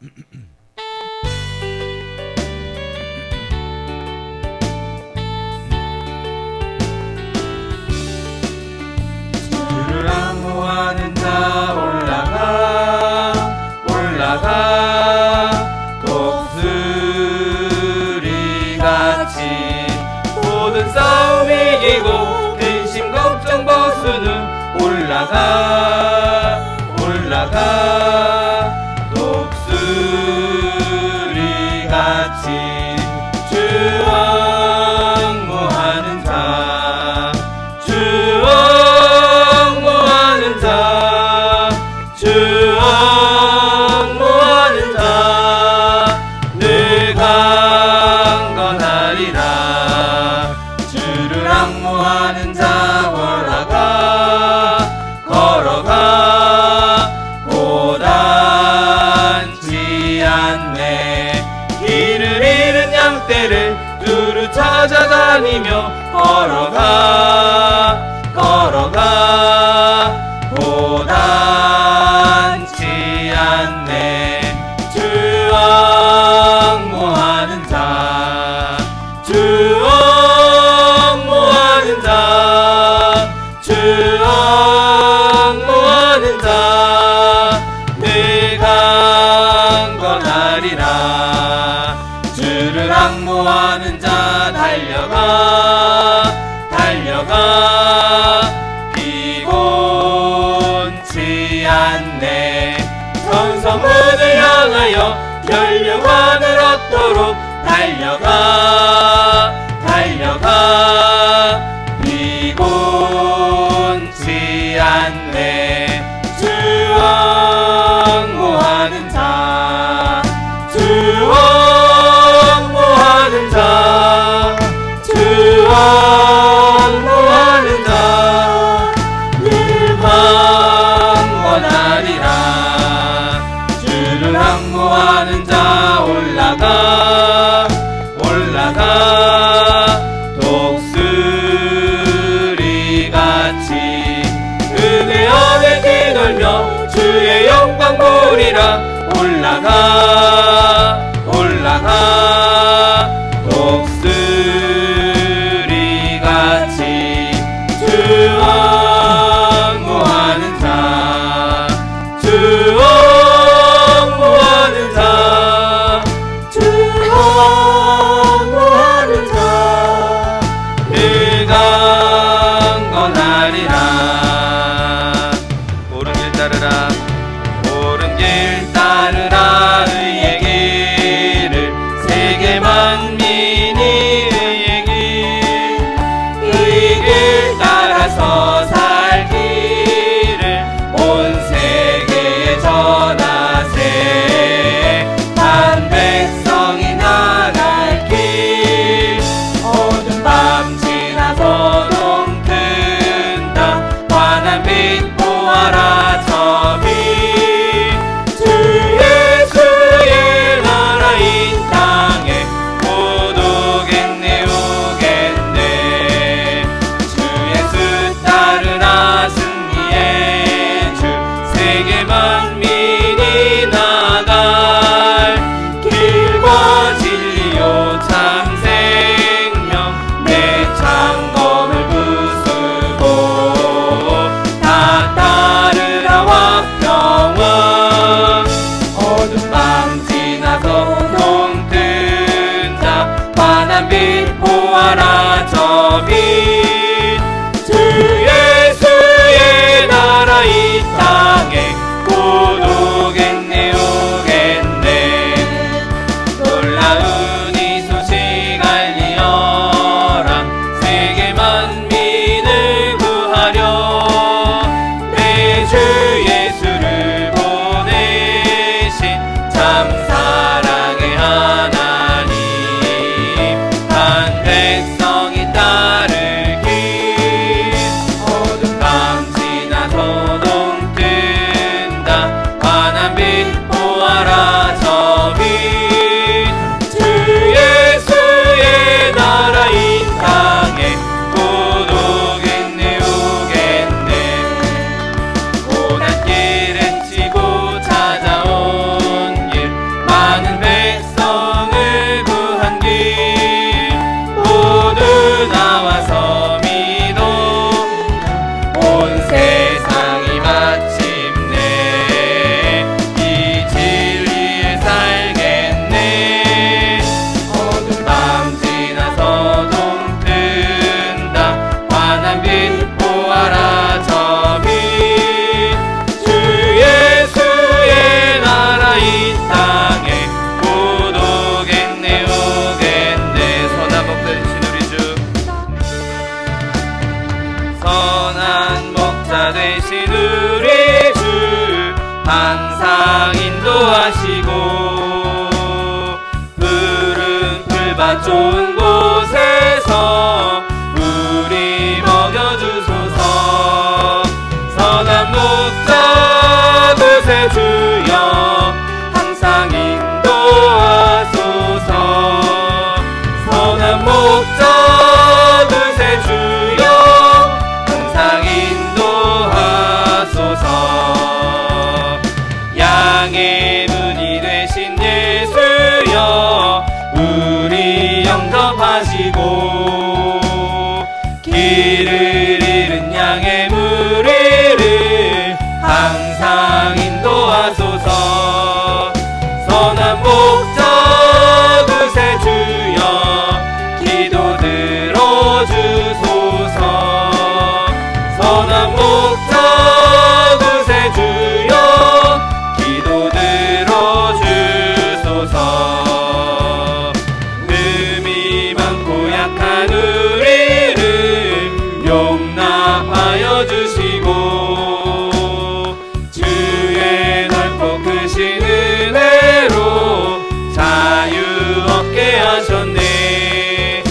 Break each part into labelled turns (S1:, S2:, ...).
S1: 주를 앙호하는 자 올라가 독수리같이 모든 싸움 이기고 근심 걱정 벗은 후 올라가 독수리같이 주 옹호하는 자 늘 강건하리라. 주를 앙호하는 자 걸어가 고단치 않네. 길을 잃은 양떼를 두루 찾아다니며 걸어가 고단치 않네. 주 옹호하는 자 늘 강건하리라. 주를 앙호하는 자 달려가 피곤치 않네. 선성문을 향하여 멸류관을 얻도록 달려가 피곤치 않네. 주 옹호하는 자 늘 강건하리라. 주를 앙호하는 자 올라가 독수리같이 은혜 안에 뒤돌며 주의 영광 보리라. 올라가 독수리같이 주 옹호하는 자 늘 강건하리라. 옳은 길 따르라 의의 길을 세계 만민이 의의 길 따라서 살기를 온 세계에 전하세. 한 백성이 나갈 길 어두운 밤 지나서 동튼다. 환한 빛 보아라 저 빛. 주 예수의 나라 이 땅에 곧 오겠네. 주 예수 따르라 승리의 주. 세계 만민이 나갈 길과 진리요 참 생명. 내 창검을 부수고 다 따르라 화평원. 어두운 밤 지나서 동뜬 자 환한 빛 보아라 저 빛. 주 예수의 나라 이 땅에 곧 오겠네. 놀라운 이 소식 알리어라. 세계 만민을 구하려 내 주 예수를 보내신 참 사랑의 하나님. 한 백성이 따를 좋은 곳에서 우리 먹여주소서. 선한 목자 그새 주여 항상 인도하소서. 선한 목자 그새 주여 항상 인도하소서. 양의 문이 되신 예수여 우리 영접하시고 길을 잃은 양의 무리를 항상 인도하소서. 선한 목자 그새 주여 기도 들어주소서. 선한 목자 그새 주여 기도 들어주소서. 흠이 많고 약한 우리를 용납하여 주시고 주의 넓고 크신 은혜로 자유 얻게 하셨네.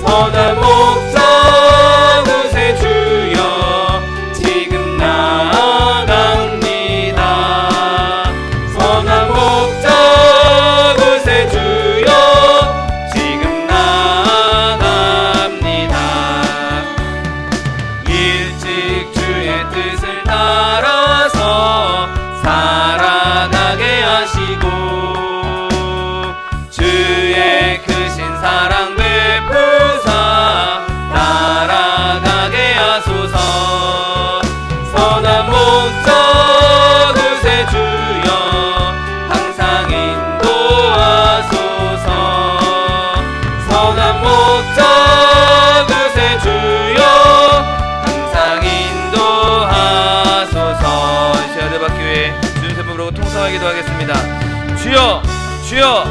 S1: 선한 목자 그새 주여 지금 나아갑니다. 선한 목자 그새 주여 지금 나아갑니다. 일찍 주의 뜻을 따라서 살아가게 하시고 주의 크신 사랑 베푸사 날아가게 하소서. 선한 목자 그새 주여 항상 인도하소서. 선한 목자 그새 주여 항상 인도하소서. 시아드바퀴회 주님 세품으로 통성하기도 하겠습니다. 주여 주여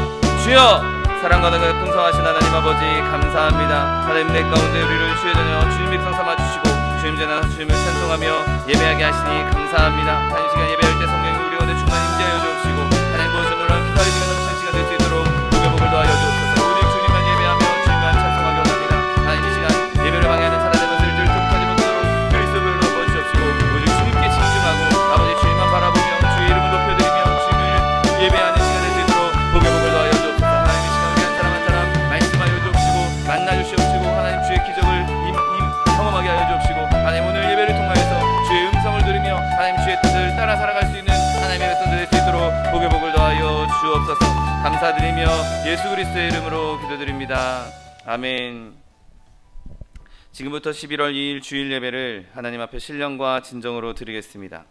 S1: 주여 사랑과 능력 풍성하신 하나님 아버지 감사합니다. 하나님 내 가운데 우리를 주의 자녀 주님 백성 삼아주시고 주님 전하 주님을 찬송하며 예배하게 하시니 감사합니다. 하나님 시간 예배할 때 성령이 우리 가운데 충만히 임재하여 주옵시고 하나님 무엇을 놀라운 기사의 중에 넘치는 시간 될 수 있도록 복의 복을 더하여 주옵소서. 오직 주님만 예배하며 주님만 찬송하게 원합니다. 하나님 이 시간 예배를 방해하는 사단의 것들을 쫓아지 못하도록 그리스도의 불로 넣어주옵시고 오직 주님께 집중하고 아버지 주님만 바라보며 주의 이름을 높여드리며 주님을 예배하는 시간 될 수 있도록 복의 복을 더하여 주옵소서. 하나님 이 시간 우리 한 사람 한 사람 말씀하여 주옵시고 만나주시옵시고 하나님 주의 기적을 경험하게 하여 주옵시고 하나님 오늘 예배를 통하여서 주의 음성을 들으며 하나님 주의 뜻을 따라 살아갈 수 있는 하나님의 백성들 될 수 있도록 복의 복을 더하여 주옵소서. 감사드리며 예수 그리스도의 이름으로 기도드립니다. 아멘. 지금부터 11월 2일 주일 예배를 하나님 앞에 신령과 진정으로 드리겠습니다.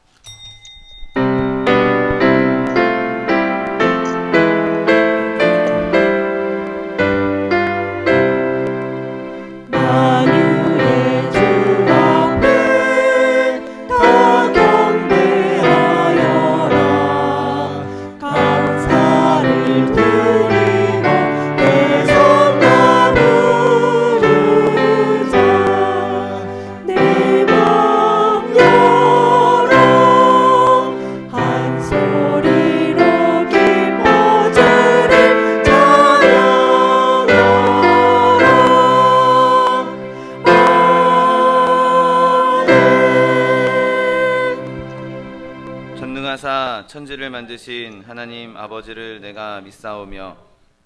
S1: 천지를 만드신 하나님 아버지를 내가 믿사오며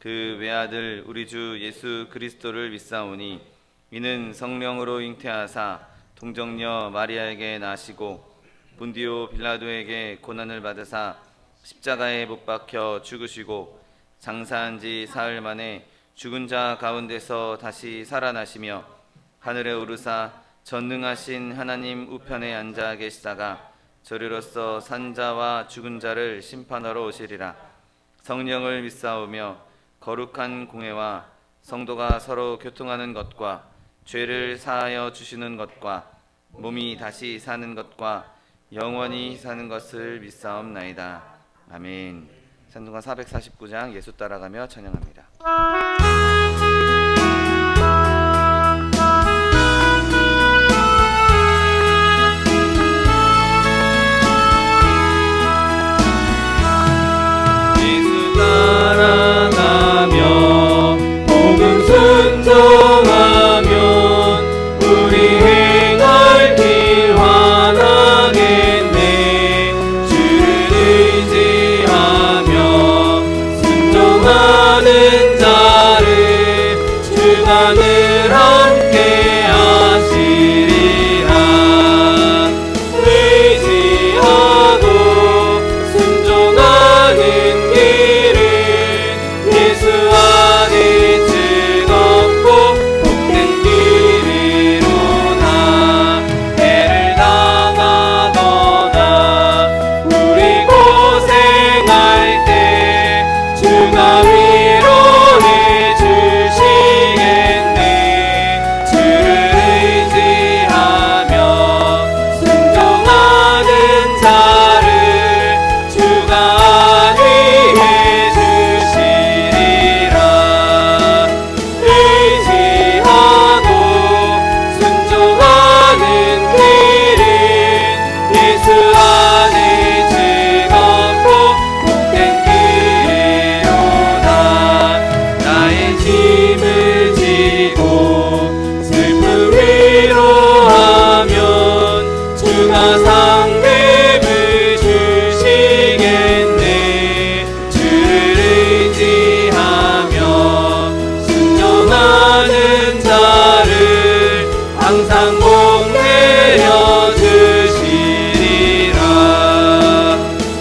S1: 그 외아들 우리 주 예수 그리스도를 믿사오니 이는 성령으로 잉태하사 동정녀 마리아에게 나시고 본디오 빌라도에게 고난을 받으사 십자가에 못 박혀 죽으시고 장사한 지 사흘 만에 죽은 자 가운데서 다시 살아나시며 하늘에 오르사 전능하신 하나님 우편에 앉아 계시다가 저리로서 산자와 죽은 자를 심판하러 오시리라. 성령을 믿사오며 거룩한 공회와 성도가 서로 교통하는 것과 죄를 사하여 주시는 것과 몸이 다시 사는 것과 영원히 사는 것을 믿사옵나이다. 아멘. 찬송가 449장 예수 따라가며 찬양합니다. 예수 따라가며 복음
S2: 순종하는 자를 주가 늘 함께 하시리라. 의지하고 순종하는 길은 예수 안에 즐겁고 복된 길이로다. 해를 당하거나 우리 고생할 때 주가 위로해 주시겠네. 주를 의지하며 순종하는 자를 주가 안위해 주시리라. 의지하고 순종하는 길은 예수 안에 즐겁고 복된 길이로다. 나의 짐을 지고 슬픔 위로하면 주가 상급을 주시겠네. 주를 의지하며 순종하는 자를 항상 복내려 주시리라.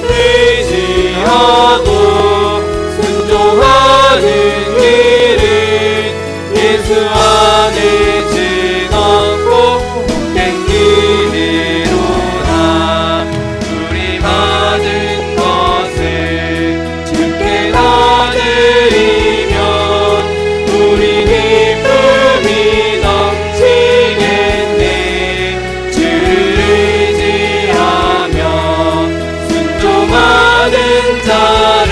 S2: 의지하고 순종하는 길은 예수 안에 즐겁고 복된 길이로다. 우리 받은 것을 주께 나드리면 우리 기쁨이 넘치겠네. 주를 의지하며 순종하는 자를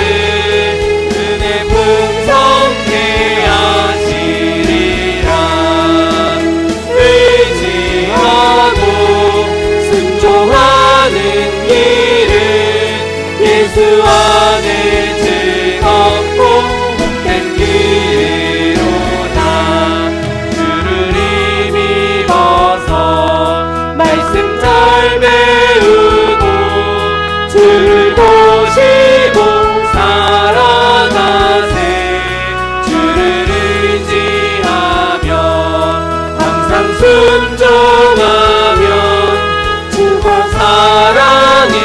S2: 은혜 풍성케 하시리라. 의지하고 순종하는 길은 예수 안에 즐겁고 복된 길이로다. 주를 힘입어서 말씀 잘 배우고 주를 보시고 살아가세. 주를 의지하며 항상 순종하면 주가 사랑해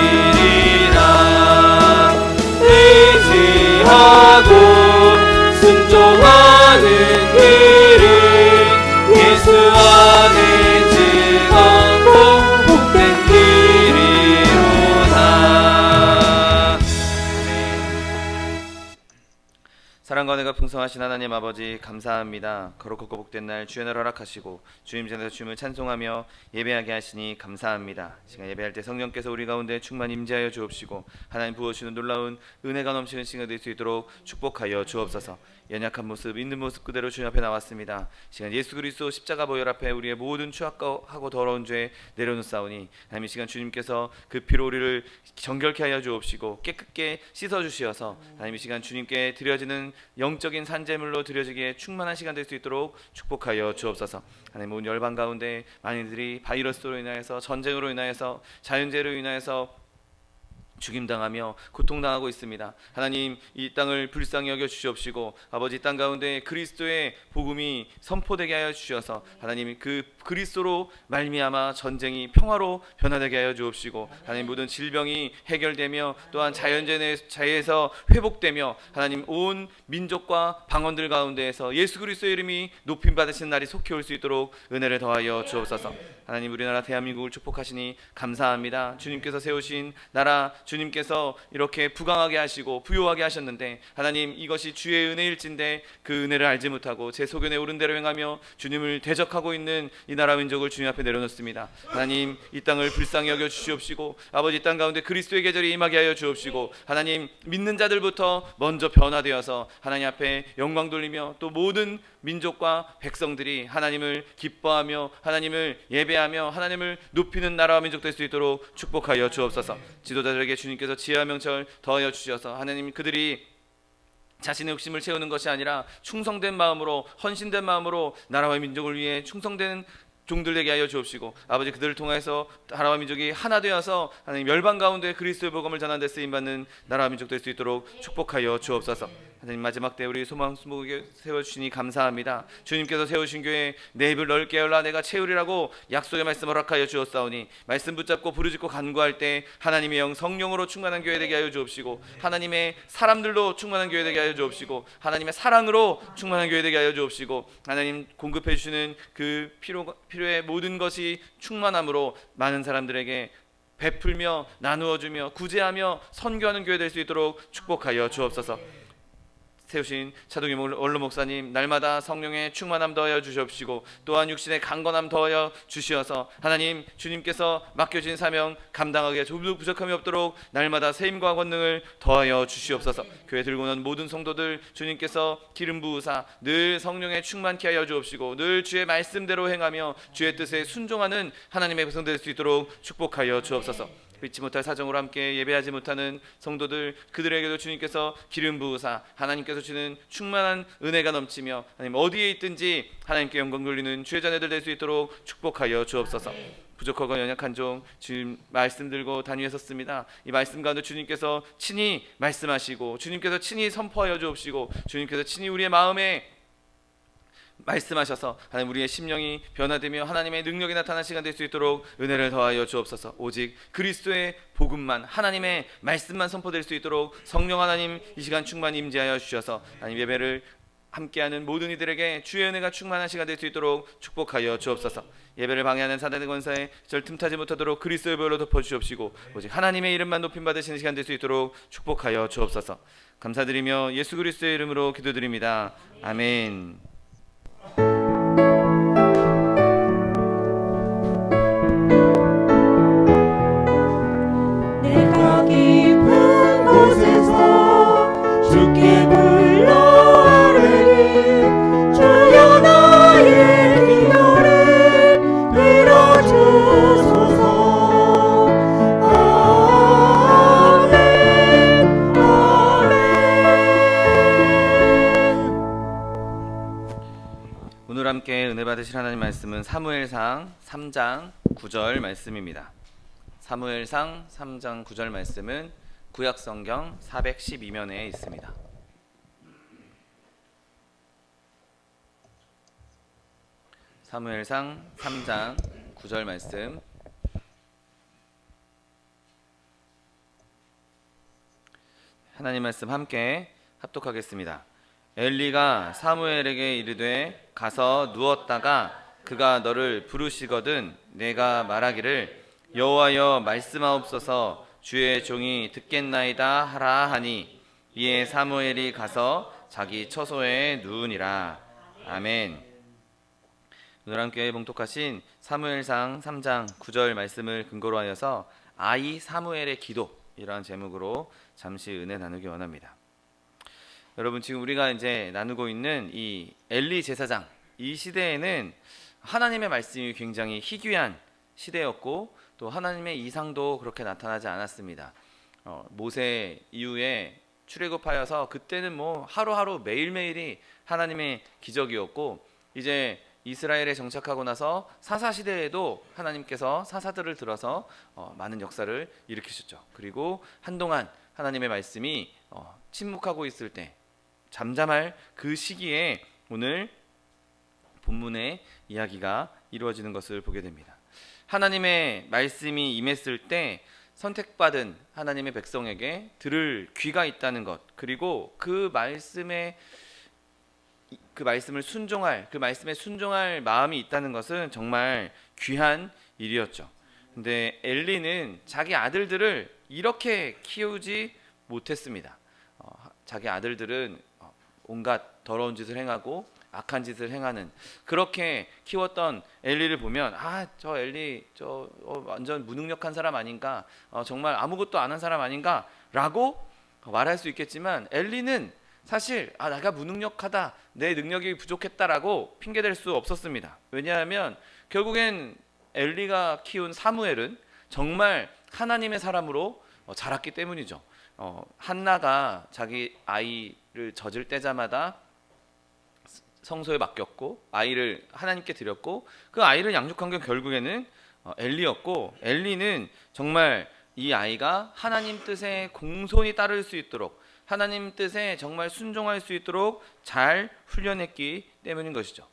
S2: 주시리라. 의지하고 순종하는 길은 예수 안에 즐겁고 복된 길이로다.
S1: 사랑과 은혜가 풍성하신 하나님 아버지 감사합니다. 거룩하고 복된 날 주의 날 허락하시고 주님 전에서 주님을 찬송하며 예배하게 하시니 감사합니다. 시간 예배할 때 성령께서 우리 가운데 충만 임재하여 주옵시고 하나님 부어주시는 놀라운 은혜가 넘치는 시간 될 수 있도록 축복하여 주옵소서. 연약한 모습, 있는 모습 그대로 주님 앞에 나왔습니다. 시간 예수 그리스도 십자가 보혈 앞에 우리의 모든 추악하고 더러운 죄 내려놓사오니 하나님 이 시간 주님께서 그 피로 우리를 정결케 하여 주옵시고 깨끗게 씻어 주시어서 하나님 이 시간 주님께 드려지는 영적인 산제물로 드려지기에 충만한 시간 될 수 있도록 축복하여 주옵소서. 하나님 온 열방 가운데 많이들이 바이러스로 인하여서 전쟁으로 인하여서 자연재해로 인하여서 죽임당하며 고통당하고 있습니다. 하나님 이 땅을 불쌍히 여겨 주시옵시고 아버지 땅 가운데 그리스도의 복음이 선포되게 하여 주셔서 하나님 그 그리스도로 말미암아 전쟁이 평화로 변화되게 하여 주옵시고 하나님 모든 질병이 해결되며 또한 자연재해에서 회복되며 하나님 온 민족과 방언들 가운데에서 예수 그리스도의 이름이 높임 받으시는 날이 속히 올 수 있도록 은혜를 더하여 주옵소서. 하나님 우리나라 대한민국을 축복하시니 감사합니다. 주님께서 세우신 나라 주님께서 이렇게 부강하게 하시고 부요하게 하셨는데 하나님 이것이 주의 은혜일진데 그 은혜를 알지 못하고 제 소견에 오른 대로 행하며 주님을 대적하고 있는 이 나라 민족을 주님 앞에 내려놓습니다. 하나님 이 땅을 불쌍히 여겨 주시옵시고 아버지 땅 가운데 그리스도의 계절이 임하게 하여 주옵시고 하나님 믿는 자들부터 먼저 변화되어서 하나님 앞에 영광 돌리며 또 모든 민족과 백성들이 하나님을 기뻐하며 하나님을 예배하며 하나님을 높이는 나라와 민족 될 수 있도록 축복하여 주옵소서. 지도자들에게 주님께서 지혜와 명철 더하여 주셔서 하나님 그들이 자신의 욕심을 채우는 것이 아니라 충성된 마음으로 헌신된 마음으로 나라와 민족을 위해 충성된 종들 되게 하여 주옵시고 아버지 그들을 통해서 나라와 민족이 하나 되어서 하나님 멸방 가운데 그리스도의 복음을 전하는 데 쓰임받는 나라와 민족 될 수 있도록 축복하여 주옵소서. 하나님 마지막 때 우리 소망 수목에 세워주시니 감사합니다. 주님께서 세우신 교회 내 입을 넓게 열라 내가 채우리라고 약속의 말씀 허락하여 주었사오니 말씀 붙잡고 부르짖고 간구할 때 하나님의 영 성령으로 충만한 교회 되게 하여 주옵시고 하나님의 사람들로 충만한 교회 되게 하여 주옵시고 하나님의 사랑으로 충만한 교회 되게 하여 주옵시고 하나님 공급해 주시는 그 필요의 모든 것이 충만함으로 많은 사람들에게 베풀며 나누어주며 구제하며 선교하는 교회 될 수 있도록 축복하여 주옵소서. 세우신 차동희 원로 목사님 날마다 성령의 충만함 더하여 주시옵시고 또한 육신의 강건함 더하여 주시어서 하나님 주님께서 맡겨진 사명 감당하기에 조금도 부족함이 없도록 날마다 세임과 권능을 더하여 주시옵소서. 교회 들고 온 모든 성도들 주님께서 기름 부으사 늘 성령에 충만케 하여 주옵시고 늘 주의 말씀대로 행하며 주의 뜻에 순종하는 하나님의 백성 될 수 있도록 축복하여 주옵소서. 믿지 못할 사정으로 함께 예배하지 못하는 성도들 그들에게도 주님께서 기름 부으사 하나님께서 주는 충만한 은혜가 넘치며 하나님 어디에 있든지 하나님께 영광 돌리는 주의 자녀들 될 수 있도록 축복하여 주옵소서. 부족하고 연약한 종 주님 말씀 들고 단위에 섰습니다. 이 말씀 가운데 주님께서 친히 말씀하시고 주님께서 친히 선포하여 주옵시고 주님께서 친히 우리의 마음에 말씀하셔서 하나님 우리의 심령이 변화되며 하나님의 능력이 나타나는 시간 될 수 있도록 은혜를 더하여 주옵소서. 오직 그리스도의 복음만 하나님의 말씀만 선포될 수 있도록 성령 하나님 이 시간 충만히 임재하여 주셔서 하나님 예배를 함께하는 모든 이들에게 주의 은혜가 충만한 시간 될 수 있도록 축복하여 주옵소서. 예배를 방해하는 사단의 권세에 절 틈타지 못하도록 그리스도의 보혈로 덮어주옵시고 오직 하나님의 이름만 높임 받으시는 시간 될 수 있도록 축복하여 주옵소서. 감사드리며 예수 그리스도의 이름으로 기도드립니다. 아멘.
S3: 내가 깊은 곳에서 주께 불러 아뢰니 주여 나의 기도를 들어주소서. 아멘 아멘.
S1: 오늘 함께 은혜 받으실 하나님 말씀은 사무엘상 3장 9절 말씀입니다. 사무엘상 3장 9절 말씀은 구약성경 412면에 있습니다. 사무엘상 3장 9절 말씀 하나님 말씀 함께 합독하겠습니다. 엘리가 사무엘에게 이르되 가서 누웠다가 그가 너를 부르시거든 내가 말하기를 여호와여 말씀하옵소서 주의 종이 듣겠나이다 하라 하니 이에 사무엘이 가서 자기 처소에 누우니라. 아멘. 오늘 함께 봉독하신 사무엘상 3장 9절 말씀을 근거로 하여서 아이 사무엘의 기도이라는 제목으로 잠시 은혜 나누기 원합니다. 여러분 지금 우리가 이제 나누고 있는 이 엘리 제사장 이 시대에는 하나님의 말씀이 굉장히 희귀한 시대였고 또 하나님의 이상도 그렇게 나타나지 않았습니다. 모세 이후에 출애굽하여서 그때는 뭐 하루하루 매일매일이 하나님의 기적이었고 이제 이스라엘에 정착하고 나서 사사 시대에도 하나님께서 사사들을 들어서 많은 역사를 일으키셨죠. 그리고 한동안 하나님의 말씀이 침묵하고 있을 때 잠잠할 그 시기에 오늘 본문의 이야기가 이루어지는 것을 보게 됩니다. 하나님의 말씀이 임했을 때 선택받은 하나님의 백성에게 들을 귀가 있다는 것, 그리고 그 말씀을 순종할 마음이 있다는 것은 정말 귀한 일이었죠. 근데 엘리는 자기 아들들을 이렇게 키우지 못했습니다. 자기 아들들은 온갖 더러운 짓을 행하고 악한 짓을 행하는 그렇게 키웠던 엘리를 보면 저 엘리 완전 무능력한 사람 아닌가, 정말 아무것도 안 한 사람 아닌가 라고 말할 수 있겠지만 엘리는 사실 내가 무능력하다, 내 능력이 부족했다라고 핑계댈 수 없었습니다. 왜냐하면 결국엔 엘리가 키운 사무엘은 정말 하나님의 사람으로 자랐기 때문이죠. 한나가 자기 아이를 젖을 때자마다 성소에 맡겼고 아이를 하나님께 드렸고 그 아이를 양육한 게 결국에는 엘리였고 엘리는 정말 이 아이가 하나님 뜻에 공손히 따를 수 있도록 하나님 뜻에 정말 순종할 수 있도록 잘 훈련했기 때문인 것이죠.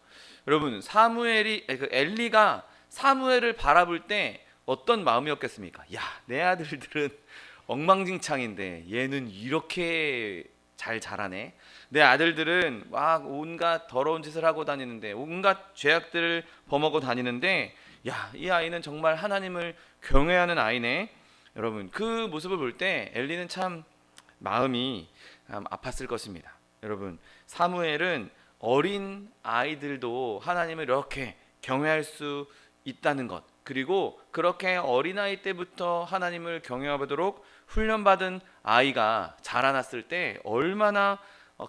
S1: 여러분 엘리가 사무엘을 바라볼 때 어떤 마음이었겠습니까? 야, 내 아들들은 엉망진창인데 얘는 이렇게 잘 자라네. 내 아들들은 막 온갖 더러운 짓을 하고 다니는데 온갖 죄악들을 범하고 다니는데 야, 이 아이는 정말 하나님을 경외하는 아이네. 여러분 그 모습을 볼 때 엘리는 참 마음이 아팠을 것입니다. 여러분 사무엘은 어린 아이들도 하나님을 이렇게 경외할 수 있다는 것, 그리고 그렇게 어린아이 때부터 하나님을 경외하도록 훈련받은 아이가 자라났을 때 얼마나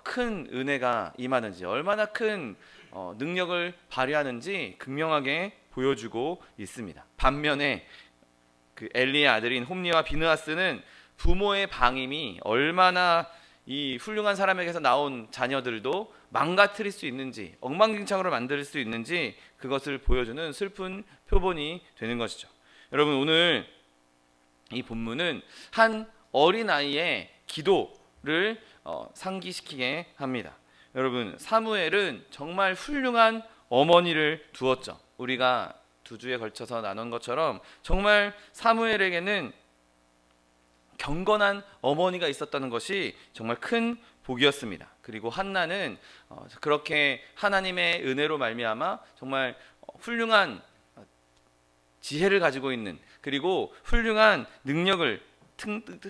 S1: 큰 은혜가 임하는지, 얼마나 큰 능력을 발휘하는지 극명하게 보여주고 있습니다. 반면에 그 엘리의 아들인 홈리와 비느하스는 부모의 방임이 얼마나 이 훌륭한 사람에게서 나온 자녀들도 망가뜨릴 수 있는지, 엉망진창으로 만들 수 있는지 그것을 보여주는 슬픈 표본이 되는 것이죠. 여러분 오늘 이 본문은 한 어린아이의 기도를 상기시키게 합니다. 여러분 사무엘은 정말 훌륭한 어머니를 두었죠. 우리가 두 주에 걸쳐서 나눈 것처럼 정말 사무엘에게는 경건한 어머니가 있었다는 것이 정말 큰 복이었습니다. 그리고 한나는 그렇게 하나님의 은혜로 말미암아 정말 훌륭한 지혜를 가지고 있는, 그리고 훌륭한 능력을,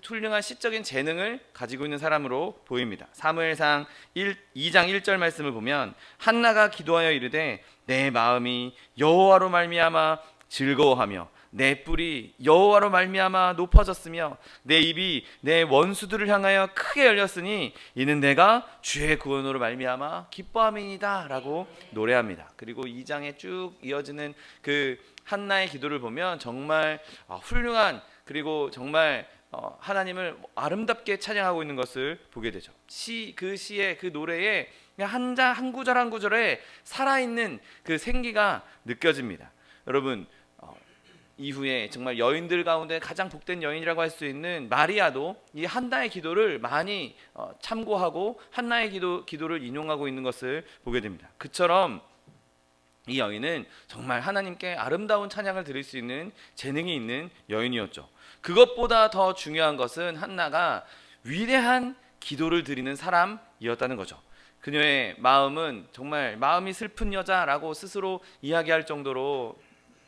S1: 훌륭한 시적인 재능을 가지고 있는 사람으로 보입니다. 사무엘상 2장 1절 말씀을 보면 한나가 기도하여 이르되 내 마음이 여호와로 말미암아 즐거워하며 내 뿔이 여호와로 말미암아 높아졌으며 내 입이 내 원수들을 향하여 크게 열렸으니 이는 내가 주의 구원으로 말미암아 기뻐함이니이다 라고 노래합니다. 그리고 2장에 쭉 이어지는 그 한나의 기도를 보면 정말 훌륭한, 그리고 정말 하나님을 아름답게 찬양하고 있는 것을 보게 되죠. 그 시의 그 노래에 한 구절 한 구절에 살아있는 그 생기가 느껴집니다. 여러분 이후에 정말 여인들 가운데 가장 복된 여인이라고 할 수 있는 마리아도 이 한나의 기도를 많이 참고하고 한나의 기도를 인용하고 있는 것을 보게 됩니다. 그처럼 이 여인은 정말 하나님께 아름다운 찬양을 드릴 수 있는 재능이 있는 여인이었죠. 그것보다 더 중요한 것은 한나가 위대한 기도를 드리는 사람이었다는 거죠. 그녀의 마음은 정말 마음이 슬픈 여자라고 스스로 이야기할 정도로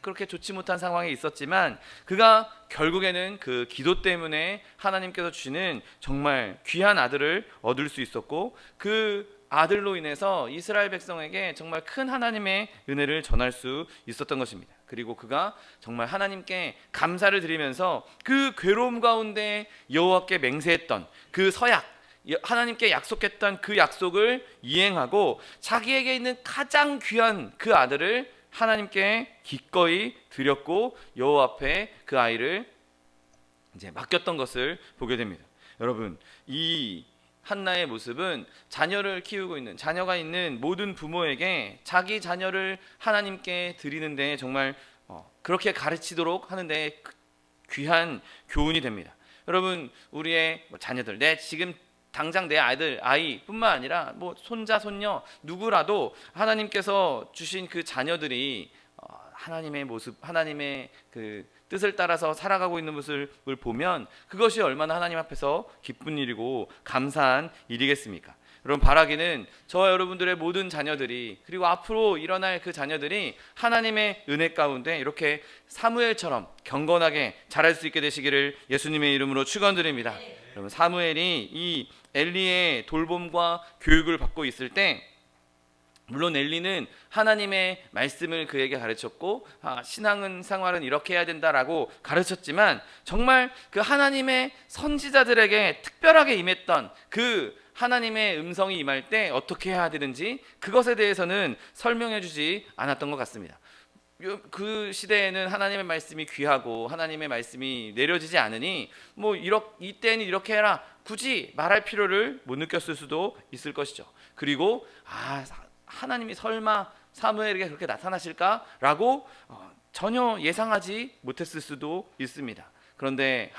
S1: 그렇게 좋지 못한 상황에 있었지만 그가 결국에는 그 기도 때문에 하나님께서 주시는 정말 귀한 아들을 얻을 수 있었고 그 아들로 인해서 이스라엘 백성에게 정말 큰 하나님의 은혜를 전할 수 있었던 것입니다. 그리고 그가 정말 하나님께 감사를 드리면서 그 괴로움 가운데 여호와께 맹세했던 그 서약, 하나님께 약속했던 그 약속을 이행하고 자기에게 있는 가장 귀한 그 아들을 하나님께 기꺼이 드렸고 여호와 앞에 그 아이를 이제 맡겼던 것을 보게 됩니다. 여러분 이 한나의 모습은 자녀를 키우고 있는, 자녀가 있는 모든 부모에게 자기 자녀를 하나님께 드리는데 정말 그렇게 가르치도록 하는데 귀한 교훈이 됩니다. 여러분 우리의 자녀들, 지금 당장 내 아이뿐만 아니라 뭐 손자 손녀 누구라도 하나님께서 주신 그 자녀들이 하나님의 모습, 하나님의 그 뜻을 따라서 살아가고 있는 모습을 보면 그것이 얼마나 하나님 앞에서 기쁜 일이고 감사한 일이겠습니까? 여러분 바라기는 저와 여러분들의 모든 자녀들이, 그리고 앞으로 일어날 그 자녀들이 하나님의 은혜 가운데 이렇게 사무엘처럼 경건하게 자랄 수 있게 되시기를 예수님의 이름으로 축원드립니다. 여러분 사무엘이 이 엘리의 돌봄과 교육을 받고 있을 때 물론 엘리는 하나님의 말씀을 그에게 가르쳤고 신앙은 생활은 이렇게 해야 된다라고 가르쳤지만 정말 그 하나님의 선지자들에게 특별하게 임했던 그 하나님의 음성이 임할 때 어떻게 해야 되는지 그것에 대해서는 설명해 주지 않았던 것 같습니다. 그 시대에는 하나님의 말씀이 귀하고 하나님의 말씀이 내려지지 않으니 뭐 이때는 이렇게 해라 굳이 말할 필요를 못 느꼈을 수도 있을 것이죠. 그리고 하나님이 설마 사무엘에게 그렇게 나타나실까라고 전혀 예상하지 못했을 수도 있습니다. 그런데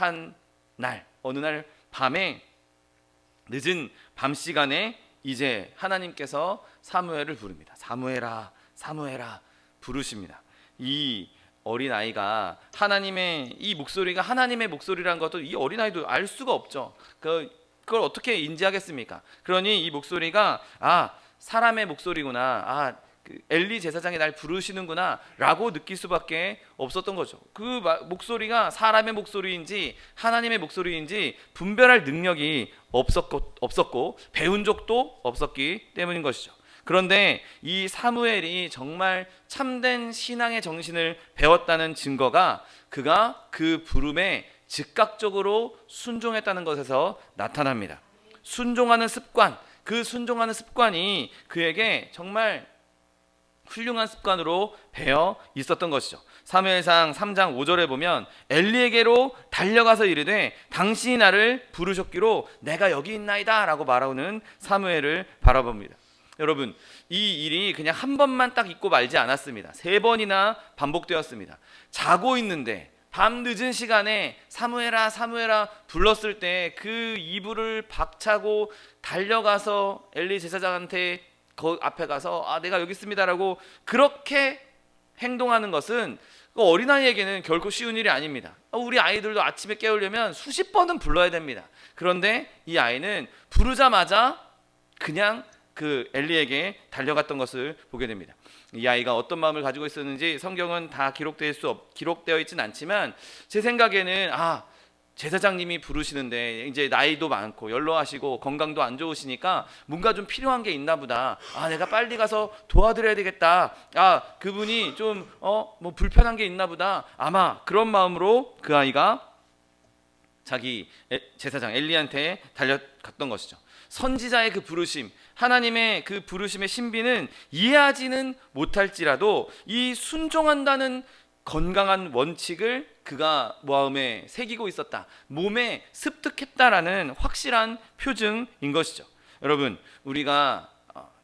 S1: 어느 날 밤에 늦은 밤 시간에 이제 하나님께서 사무엘을 부릅니다. 사무엘아, 사무엘아 부르십니다. 이 어린아이가 이 목소리가 하나님의 목소리라는 것도 이 어린아이도 알 수가 없죠. 그걸 어떻게 인지하겠습니까? 그러니 이 목소리가 사람의 목소리구나, 엘리 제사장이 날 부르시는구나 라고 느낄 수밖에 없었던 거죠. 그 목소리가 사람의 목소리인지 하나님의 목소리인지 분별할 능력이 없었고 배운 적도 없었기 때문인 것이죠. 그런데 이 사무엘이 정말 참된 신앙의 정신을 배웠다는 증거가 그가 그 부름에 즉각적으로 순종했다는 것에서 나타납니다. 순종하는 습관, 그 순종하는 습관이 그에게 정말 훌륭한 습관으로 배어 있었던 것이죠. 사무엘상 3장 5절에 보면 엘리에게로 달려가서 이르되 당신이 나를 부르셨기로 내가 여기 있나이다 라고 말하는 사무엘을 바라봅니다. 여러분, 이 일이 그냥 한 번만 딱 있고 말지 않았습니다. 3번이나 반복되었습니다. 자고 있는데 밤 늦은 시간에 사무엘아 사무엘아 불렀을 때 그 이불을 박차고 달려가서 엘리 제사장한테 그 앞에 가서 내가 여기 있습니다라고 그렇게 행동하는 것은 어린아이에게는 결코 쉬운 일이 아닙니다. 우리 아이들도 아침에 깨우려면 수십 번은 불러야 됩니다. 그런데 이 아이는 부르자마자 그냥 그 엘리에게 달려갔던 것을 보게 됩니다. 이 아이가 어떤 마음을 가지고 있었는지 성경은 다 기록되어 있진 않지만 제 생각에는 제사장님이 부르시는데 이제 나이도 많고 연로하시고 건강도 안 좋으시니까 뭔가 좀 필요한 게 있나 보다. 내가 빨리 가서 도와드려야 되겠다. 그분이 좀 뭐 불편한 게 있나 보다. 아마 그런 마음으로 그 아이가 자기 제사장 엘리한테 달려갔던 것이죠. 선지자의 그 부르심, 하나님의 그 부르심의 신비는 이해하지는 못할지라도 이 순종한다는 건강한 원칙을 그가 마음에 새기고 있었다, 몸에 습득했다라는 확실한 표징인 것이죠. 여러분, 우리가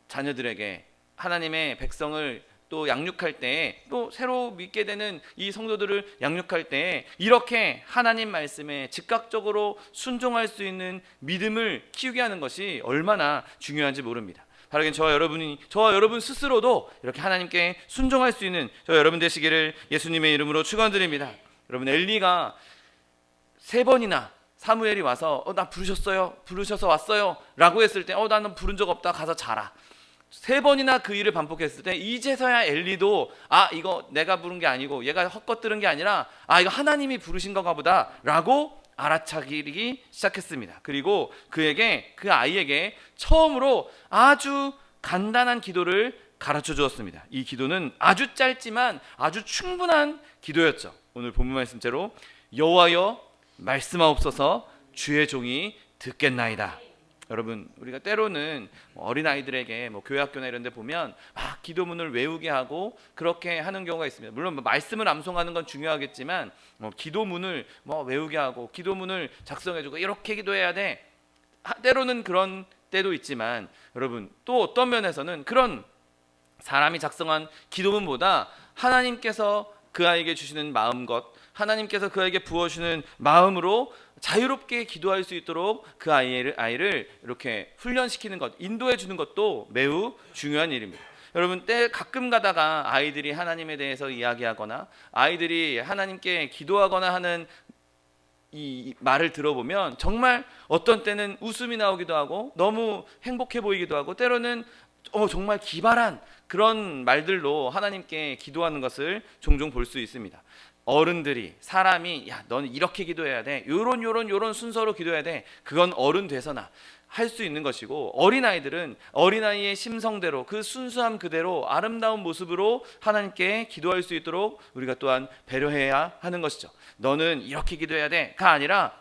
S1: 자녀들에게 하나님의 백성을 또 양육할 때, 또 새로 믿게 되는 이 성도들을 양육할 때 이렇게 하나님 말씀에 즉각적으로 순종할 수 있는 믿음을 키우게 하는 것이 얼마나 중요한지 모릅니다. 바로 저와 여러분 스스로도 이렇게 하나님께 순종할 수 있는 저와 여러분 되시기를 예수님의 이름으로 축원드립니다. 여러분, 엘리가 3번이나 사무엘이 와서 나 부르셔서 왔어요 라고 했을 때 나는 부른 적 없다, 가서 자라. 3번이나 그 일을 반복했을 때 이제서야 엘리도 이거 내가 부른 게 아니고 얘가 헛것 들은 게 아니라 이거 하나님이 부르신 건가 보다 라고 알아차리기 시작했습니다. 그리고 그 아이에게 처음으로 아주 간단한 기도를 가르쳐 주었습니다. 이 기도는 아주 짧지만 아주 충분한 기도였죠. 오늘 본문 말씀대로 여호와여 말씀하옵소서 주의 종이 듣겠나이다. 여러분, 우리가 때로는 어린아이들에게 교회 학교나 이런 데 보면 기도문을 외우게 하고 그렇게 하는 경우가 있습니다. 물론 말씀을 암송하는 건 중요하겠지만 기도문을 외우게 하고 기도문을 작성해주고 이렇게 기도해야 돼. 때로는 그런 때도 있지만 여러분, 또 어떤 면에서는 그런 사람이 작성한 기도문보다 하나님께서 그 아이에게 주시는 마음것, 하나님께서 그 아이에게 부어주시는 마음으로 자유롭게 기도할 수 있도록 그 아이를 이렇게 훈련시키는 것, 인도해 주는 것도 매우 중요한 일입니다. 여러분, 가끔 가다가 아이들이 하나님에 대해서 이야기하거나 아이들이 하나님께 기도하거나 하는 이 말을 들어보면 정말 어떤 때는 웃음이 나오기도 하고 너무 행복해 보이기도 하고 때로는 정말 기발한 그런 말들로 하나님께 기도하는 것을 종종 볼 수 있습니다. 어른들이 사람이 너는 이렇게 기도해야 돼, 요런 순서로 기도해야 돼, 그건 어른 돼서나 할 수 있는 것이고, 어린아이들은 어린아이의 심성대로 그 순수함 그대로 아름다운 모습으로 하나님께 기도할 수 있도록 우리가 또한 배려해야 하는 것이죠. 너는 이렇게 기도해야 돼가 아니라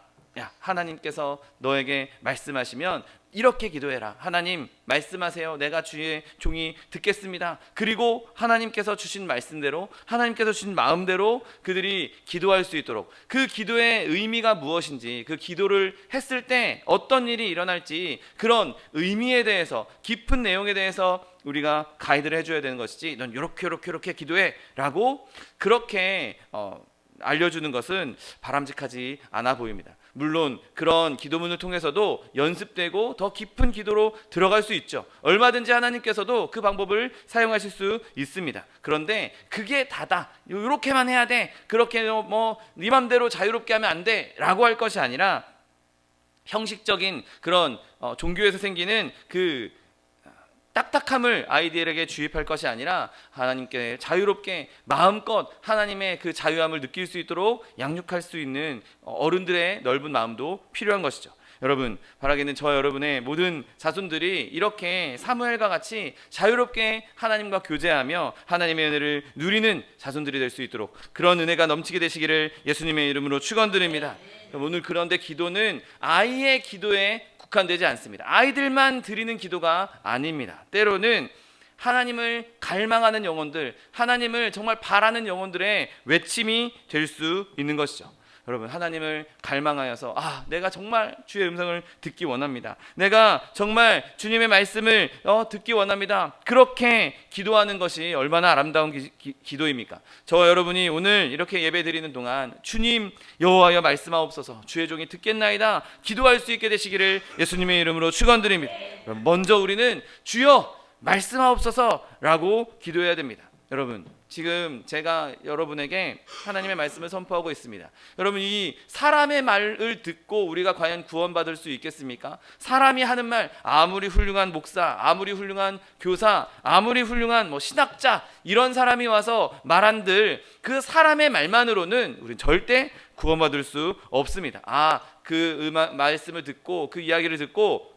S1: 하나님께서 너에게 말씀하시면 이렇게 기도해라. 하나님 말씀하세요. 내가 주의 종이 듣겠습니다. 그리고 하나님께서 주신 말씀대로, 하나님께서 주신 마음대로 그들이 기도할 수 있도록, 그 기도의 의미가 무엇인지, 그 기도를 했을 때 어떤 일이 일어날지 그런 의미에 대해서, 깊은 내용에 대해서 우리가 가이드를 해줘야 되는 것이지 넌 요렇게 기도해 라고 그렇게 알려주는 것은 바람직하지 않아 보입니다. 물론 그런 기도문을 통해서도 연습되고 더 깊은 기도로 들어갈 수 있죠. 얼마든지 하나님께서도 그 방법을 사용하실 수 있습니다. 그런데 그게 다다, 이렇게만 해야 돼, 그렇게 네 맘대로 자유롭게 하면 안 돼 라고 할 것이 아니라 형식적인 그런 종교에서 생기는 그 딱딱함을 아이들에게 주입할 것이 아니라 하나님께 자유롭게 마음껏 하나님의 그 자유함을 느낄 수 있도록 양육할 수 있는 어른들의 넓은 마음도 필요한 것이죠. 여러분, 바라기는 저와 여러분의 모든 자손들이 이렇게 사무엘과 같이 자유롭게 하나님과 교제하며 하나님의 은혜를 누리는 자손들이 될 수 있도록 그런 은혜가 넘치게 되시기를 예수님의 이름으로 축원드립니다. 오늘 그런데 기도는 아이의 기도에 국한되지 않습니다. 아이들만 드리는 기도가 아닙니다. 때로는 하나님을 갈망하는 영혼들, 하나님을 정말 바라는 영혼들의 외침이 될 수 있는 것이죠. 여러분, 하나님을 갈망하여서 내가 정말 주의 음성을 듣기 원합니다. 내가 정말 주님의 말씀을 듣기 원합니다. 그렇게 기도하는 것이 얼마나 아름다운 기도입니까? 저와 여러분이 오늘 이렇게 예배 드리는 동안 주님 여호와여 말씀하옵소서, 주의 종이 듣겠나이다 기도할 수 있게 되시기를 예수님의 이름으로 축원드립니다. 먼저 우리는 주여 말씀하옵소서라고 기도해야 됩니다. 여러분, 지금 제가 여러분에게 하나님의 말씀을 선포하고 있습니다. 여러분, 이 사람의 말을 듣고 우리가 과연 구원받을 수 있겠습니까? 사람이 하는 말, 아무리 훌륭한 목사, 아무리 훌륭한 교사, 아무리 훌륭한 신학자, 이런 사람이 와서 말한들 그 사람의 말만으로는 우리는 절대 구원받을 수 없습니다. 그 말씀을 듣고 그 이야기를 듣고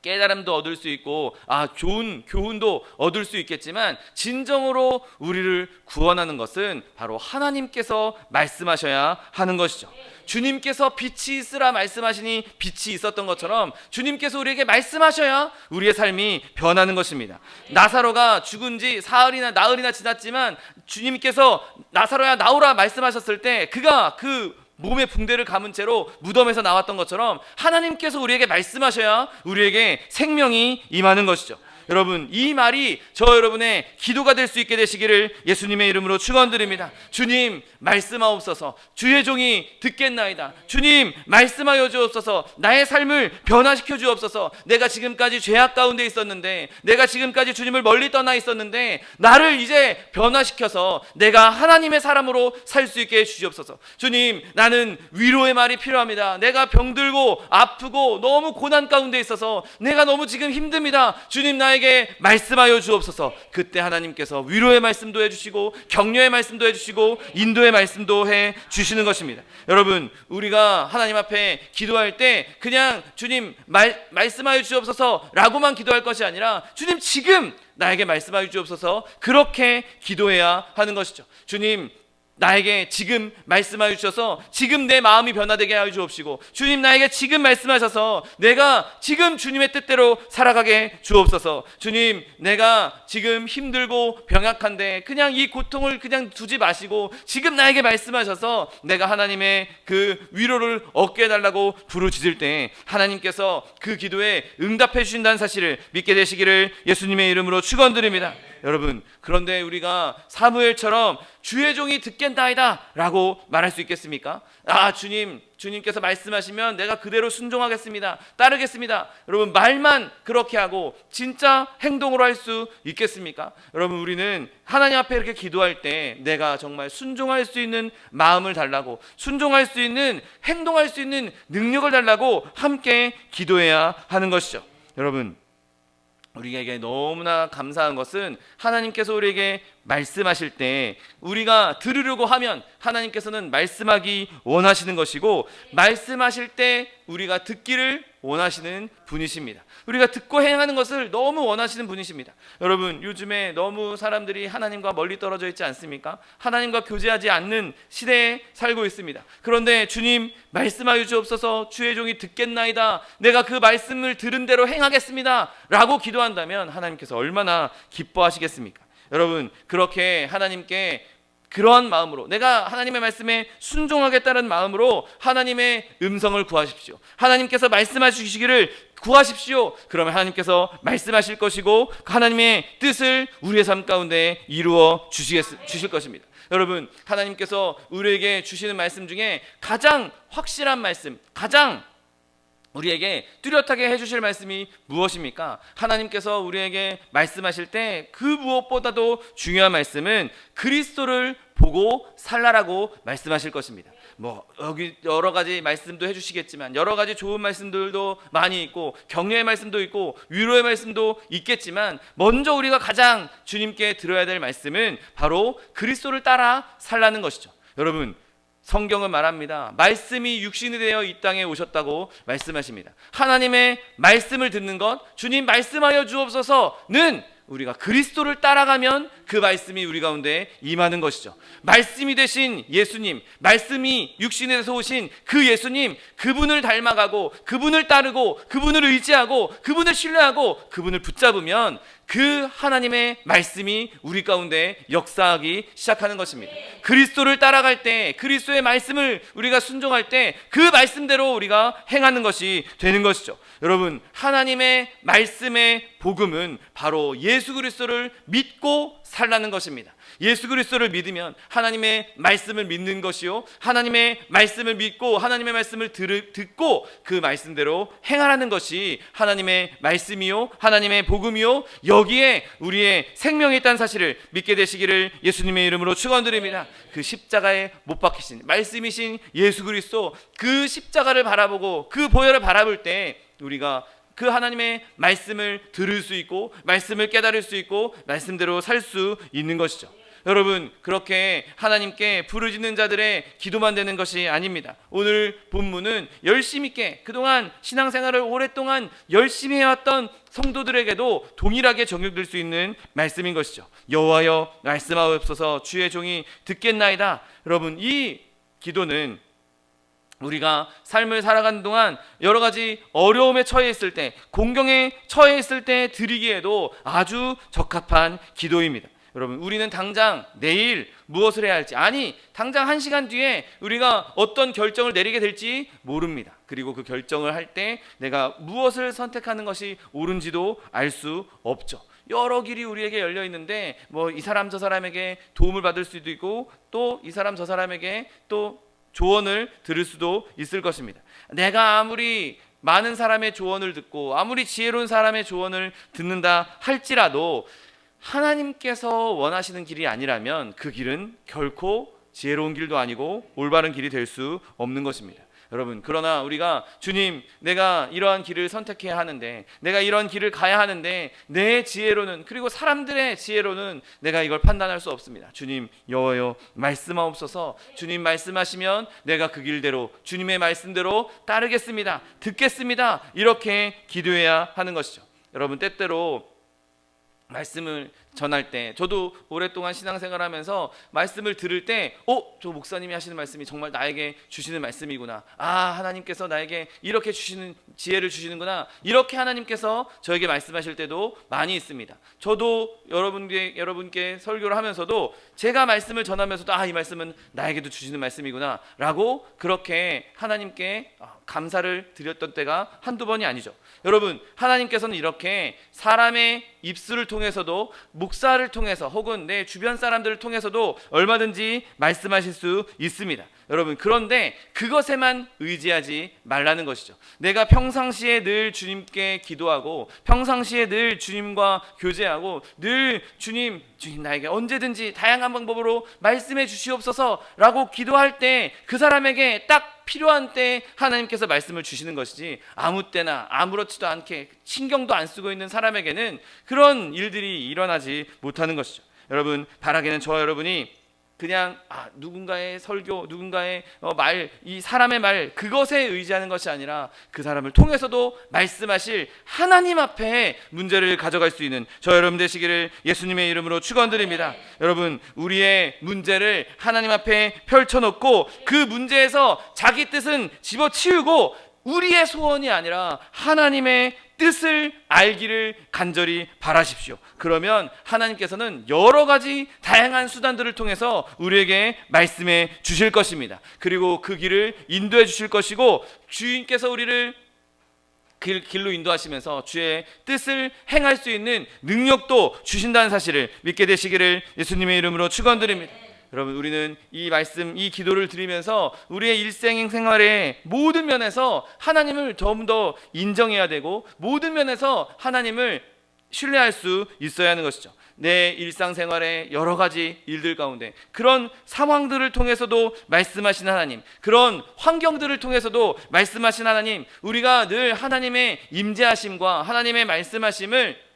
S1: 깨달음도 얻을 수 있고 좋은 교훈도 얻을 수 있겠지만 진정으로 우리를 구원하는 것은 바로 하나님께서 말씀하셔야 하는 것이죠. 주님께서 빛이 있으라 말씀하시니 빛이 있었던 것처럼 주님께서 우리에게 말씀하셔야 우리의 삶이 변하는 것입니다. 나사로가 죽은 지 사흘이나 나흘이나 지났지만 주님께서 나사로야 나오라 말씀하셨을 때 그가 그 몸에 붕대를 감은 채로 무덤에서 나왔던 것처럼 하나님께서 우리에게 말씀하셔야 우리에게 생명이 임하는 것이죠. 여러분, 이 말이 저 여러분의 기도가 될 수 있게 되시기를 예수님의 이름으로 축원드립니다. 주님 말씀하옵소서, 주의 종이 듣겠나이다. 주님 말씀하여 주옵소서, 나의 삶을 변화시켜 주옵소서. 내가 지금까지 죄악 가운데 있었는데, 내가 지금까지 주님을 멀리 떠나 있었는데 나를 이제 변화시켜서 내가 하나님의 사람으로 살 수 있게 해 주시옵소서. 주님, 나는 위로의 말이 필요합니다. 내가 병들고 아프고 너무 고난 가운데 있어서 내가 너무 지금 힘듭니다. 주님, 나에게 말씀하여 주옵소서. 그때 하나님께서 위로의 말씀도 해주시고 격려의 말씀도 해주시고 인도의 말씀도 해주시는 것입니다. 여러분, 우리가 하나님 앞에 기도할 때 그냥 주님 말씀하여 주옵소서 라고만 기도할 것이 아니라 주님 지금 나에게 말씀하여 주옵소서, 그렇게 기도해야 하는 것이죠. 주님 나에게 지금 말씀하여 주셔서 지금 내 마음이 변화되게 하여 주옵시고, 주님 나에게 지금 말씀하셔서 내가 지금 주님의 뜻대로 살아가게 주옵소서. 주님, 내가 지금 힘들고 병약한데 그냥 이 고통을 그냥 두지 마시고 지금 나에게 말씀하셔서 내가 하나님의 그 위로를 얻게 해달라고 부르짖을 때 하나님께서 그 기도에 응답해 주신다는 사실을 믿게 되시기를 예수님의 이름으로 축원드립니다. 여러분, 그런데 우리가 사무엘처럼 주의 종이 듣겠나이다 라고 말할 수 있겠습니까? 주님께서 말씀하시면 내가 그대로 순종하겠습니다, 따르겠습니다. 여러분, 말만 그렇게 하고 진짜 행동으로 할 수 있겠습니까? 여러분, 우리는 하나님 앞에 이렇게 기도할 때 내가 정말 순종할 수 있는 마음을 달라고, 순종할 수 있는, 행동할 수 있는 능력을 달라고 함께 기도해야 하는 것이죠. 여러분, 우리에게 너무나 감사한 것은 하나님께서 우리에게 말씀하실 때 우리가 들으려고 하면 하나님께서는 말씀하기 원하시는 것이고, 말씀하실 때 우리가 듣기를 원하시는 분이십니다. 우리가 듣고 행하는 것을 너무 원하시는 분이십니다. 여러분, 요즘에 너무 사람들이 하나님과 멀리 떨어져 있지 않습니까? 하나님과 교제하지 않는 시대에 살고 있습니다. 그런데 주님 말씀하여 주옵소서, 주의 종이 듣겠나이다, 내가 그 말씀을 들은 대로 행하겠습니다 라고 기도한다면 하나님께서 얼마나 기뻐하시겠습니까? 여러분, 그렇게 하나님께 그러한 마음으로, 내가 하나님의 말씀에 순종하겠다는 마음으로 하나님의 음성을 구하십시오. 하나님께서 말씀하시기를 구하십시오. 그러면 하나님께서 말씀하실 것이고 하나님의 뜻을 우리의 삶 가운데 이루어 주실 것입니다. 여러분, 하나님께서 우리에게 주시는 말씀 중에 가장 확실한 말씀, 가장 우리에게 뚜렷하게 해주실 말씀이 무엇입니까? 하나님께서 우리에게 말씀하실 때 그 무엇보다도 중요한 말씀은 그리스도를 보고 살라라고 말씀하실 것입니다. 뭐 여기 여러 가지 말씀도 해주시겠지만, 여러 가지 좋은 말씀들도 많이 있고, 격려의 말씀도 있고, 위로의 말씀도 있겠지만, 먼저 우리가 가장 주님께 들어야 될 말씀은 바로 그리스도를 따라 살라는 것이죠. 여러분, 성경은 말합니다. 말씀이 육신이 되어 이 땅에 오셨다고 말씀하십니다. 하나님의 말씀을 듣는 것, 주님 말씀하여 주옵소서는 우리가 그리스도를 따라가면 그 말씀이 우리 가운데 임하는 것이죠. 말씀이 되신 예수님, 말씀이 육신에서 오신 그 예수님, 그분을 닮아가고 그분을 따르고 그분을 의지하고 그분을 신뢰하고 그분을 붙잡으면 그 하나님의 말씀이 우리 가운데 역사하기 시작하는 것입니다. 그리스도를 따라갈 때, 그리스도의 말씀을 우리가 순종할 때 그 말씀대로 우리가 행하는 것이 되는 것이죠. 여러분, 하나님의 말씀의 복음은 바로 예수 그리스도를 믿고 살라는 것입니다. 예수 그리스도를 믿으면 하나님의 말씀을 믿는 것이요, 하나님의 말씀을 믿고 하나님의 말씀을 듣고 그 말씀대로 행하라는 것이 하나님의 말씀이요, 하나님의 복음이요, 여기에 우리의 생명이 있다는 사실을 믿게 되시기를 예수님의 이름으로 축원드립니다. 그 십자가에 못 박히신 말씀이신 예수 그리스도, 그 십자가를 바라보고 그 보혈을 바라볼 때 우리가 그 하나님의 말씀을 들을 수 있고, 말씀을 깨달을 수 있고, 말씀대로 살 수 있는 것이죠. 여러분, 그렇게 하나님께 부르짖는 자들의 기도만 되는 것이 아닙니다. 오늘 본문은 열심 있게 그동안 신앙생활을 오랫동안 열심히 해왔던 성도들에게도 동일하게 적용될 수 있는 말씀인 것이죠. 여호와여 말씀하옵소서, 주의 종이 듣겠나이다. 여러분, 이 기도는 우리가 삶을 살아가는 동안 여러 가지 어려움에 처해 있을 때, 공경에 처해 있을 때 드리기에도 아주 적합한 기도입니다. 여러분, 우리는 당장 내일 무엇을 해야 할지, 아니 당장 1시간 뒤에 우리가 어떤 결정을 내리게 될지 모릅니다. 그리고 그 결정을 할 때 내가 무엇을 선택하는 것이 옳은지도 알 수 없죠. 여러 길이 우리에게 열려 있는데 뭐 이 사람 저 사람에게 도움을 받을 수도 있고, 또 이 사람 저 사람에게 또 조언을 들을 수도 있을 것입니다. 내가 아무리 많은 사람의 조언을 듣고 아무리 지혜로운 사람의 조언을 듣는다 할지라도 하나님께서 원하시는 길이 아니라면 그 길은 결코 지혜로운 길도 아니고 올바른 길이 될 수 없는 것입니다. 여러분, 그러나 우리가 주님, 내가 이러한 길을 선택해야 하는데, 내가 이러한 길을 가야 하는데 내 지혜로는, 그리고 사람들의 지혜로는 내가 이걸 판단할 수 없습니다. 주님, 여호와여 말씀하옵소서. 주님 말씀하시면 내가 그 길대로, 주님의 말씀대로 따르겠습니다, 듣겠습니다, 이렇게 기도해야 하는 것이죠. 여러분, 때때로 말씀을 전할 때, 저도 오랫동안 신앙생활하면서 말씀을 들을 때 저 목사님이 하시는 말씀이 정말 나에게 주시는 말씀이구나, 하나님께서 나에게 이렇게 주시는 지혜를 주시는구나, 이렇게 하나님께서 저에게 말씀하실 때도 많이 있습니다. 저도 여러분께 설교를 하면서도 제가 말씀을 전하면서도 이 말씀은 나에게도 주시는 말씀이구나 라고 그렇게 하나님께 감사를 드렸던 때가 한두 번이 아니죠. 여러분, 하나님께서는 이렇게 사람의 입술을 통해서도, 목사를 통해서, 혹은 내 주변 사람들을 통해서도 얼마든지 말씀하실 수 있습니다. 여러분, 그런데 그것에만 의지하지 말라는 것이죠. 내가 평상시에 늘 주님께 기도하고, 평상시에 늘 주님과 교제하고, 늘 주님 나에게 언제든지 다양한 방법으로 말씀해 주시옵소서 라고 기도할 때, 그 사람에게 딱 필요한 때 하나님께서 말씀을 주시는 것이지, 아무 때나 아무렇지도 않게 신경도 안 쓰고 있는 사람에게는 그런 일들이 일어나지 못하는 것이죠. 여러분, 바라기는 저와 여러분이 그냥 누군가의 설교, 누군가의 말, 이 사람의 말, 그것에 의지하는 것이 아니라 그 사람을 통해서도 말씀하실 하나님 앞에 문제를 가져갈 수 있는 저 여러분 되시기를 예수님의 이름으로 축원드립니다. 여러분, 우리의 문제를 하나님 앞에 펼쳐놓고 그 문제에서 자기 뜻은 집어치우고 우리의 소원이 아니라 하나님의 뜻을 알기를 간절히 바라십시오. 그러면 하나님께서는 여러 가지 다양한 수단들을 통해서 우리에게 말씀해 주실 것입니다. 그리고 그 길을 인도해 주실 것이고, 주님께서 우리를 길로 인도하시면서 주의 뜻을 행할 수 있는 능력도 주신다는 사실을 믿게 되시기를 예수님의 이름으로 축원드립니다. 여러분, 우리는 이 말씀, 이 기도를 드리면서 우리의 일생생활의 모든 면에서 하나님을 좀 더 인정해야 되고, 모든 면에서 하나님을 신뢰할 수 있어야 하는 것이죠. 내 일상생활의 여러 가지 일들 가운데 그런 상황들을 통해서도 말씀하신 하나님, 그런 환경들을 통해서도 말씀하신 하나님, 우리가 늘 하나님의 임재하심과 하나님의 말씀하심을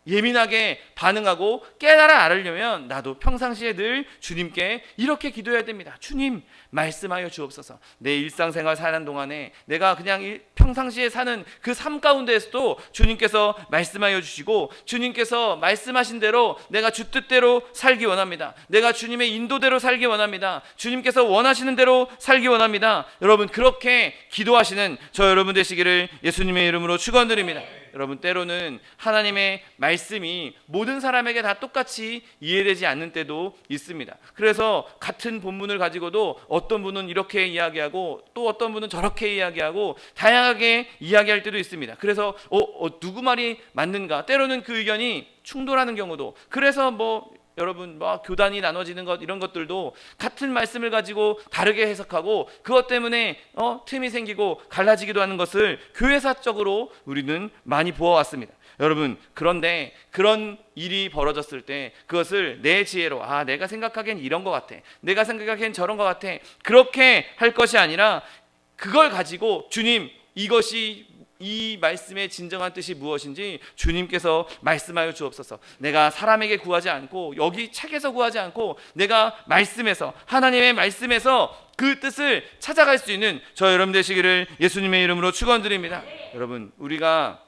S1: 예민하게 반응하고 깨달아 알으려면 나도 평상시에 늘 주님께 이렇게 기도해야 됩니다. 주님, 말씀하여 주옵소서. 내 일상생활 사는 동안에 내가 그냥 평상시에 사는 그 삶 가운데에서도 주님께서 말씀하여 주시고, 주님께서 말씀하신 대로 내가 주 뜻대로 살기 원합니다. 내가 주님의 인도대로 살기 원합니다. 주님께서 원하시는 대로 살기 원합니다. 여러분, 그렇게 기도하시는 저 여러분 되시기를 예수님의 이름으로 축원드립니다. 여러분, 때로는 하나님의 말씀이 모든 사람에게 다 똑같이 이해되지 않는 때도 있습니다. 그래서 같은 본문을 가지고도 어떤 분은 이렇게 이야기하고 또 어떤 분은 저렇게 이야기하고 다양하게 이야기할 때도 있습니다. 그래서 누구 말이 맞는가? 때로는 그 의견이 충돌하는 경우도, 그래서 여러분 교단이 나눠지는 것, 이런 것들도 같은 말씀을 가지고 다르게 해석하고 그것 때문에 틈이 생기고 갈라지기도 하는 것을 교회사적으로 우리는 많이 보아왔습니다. 여러분, 그런데 그런 일이 벌어졌을 때 그것을 내 지혜로, 내가 생각하기엔 이런 것 같아, 내가 생각하기엔 저런 것 같아, 그렇게 할 것이 아니라 그걸 가지고 주님, 이 말씀의 진정한 뜻이 무엇인지 주님께서 말씀하여 주옵소서. 내가 사람에게 구하지 않고, 여기 책에서 구하지 않고, 내가 말씀에서, 하나님의 말씀에서 그 뜻을 찾아갈 수 있는 저 여러분 되시기를 예수님의 이름으로 축원드립니다. 여러분, 우리가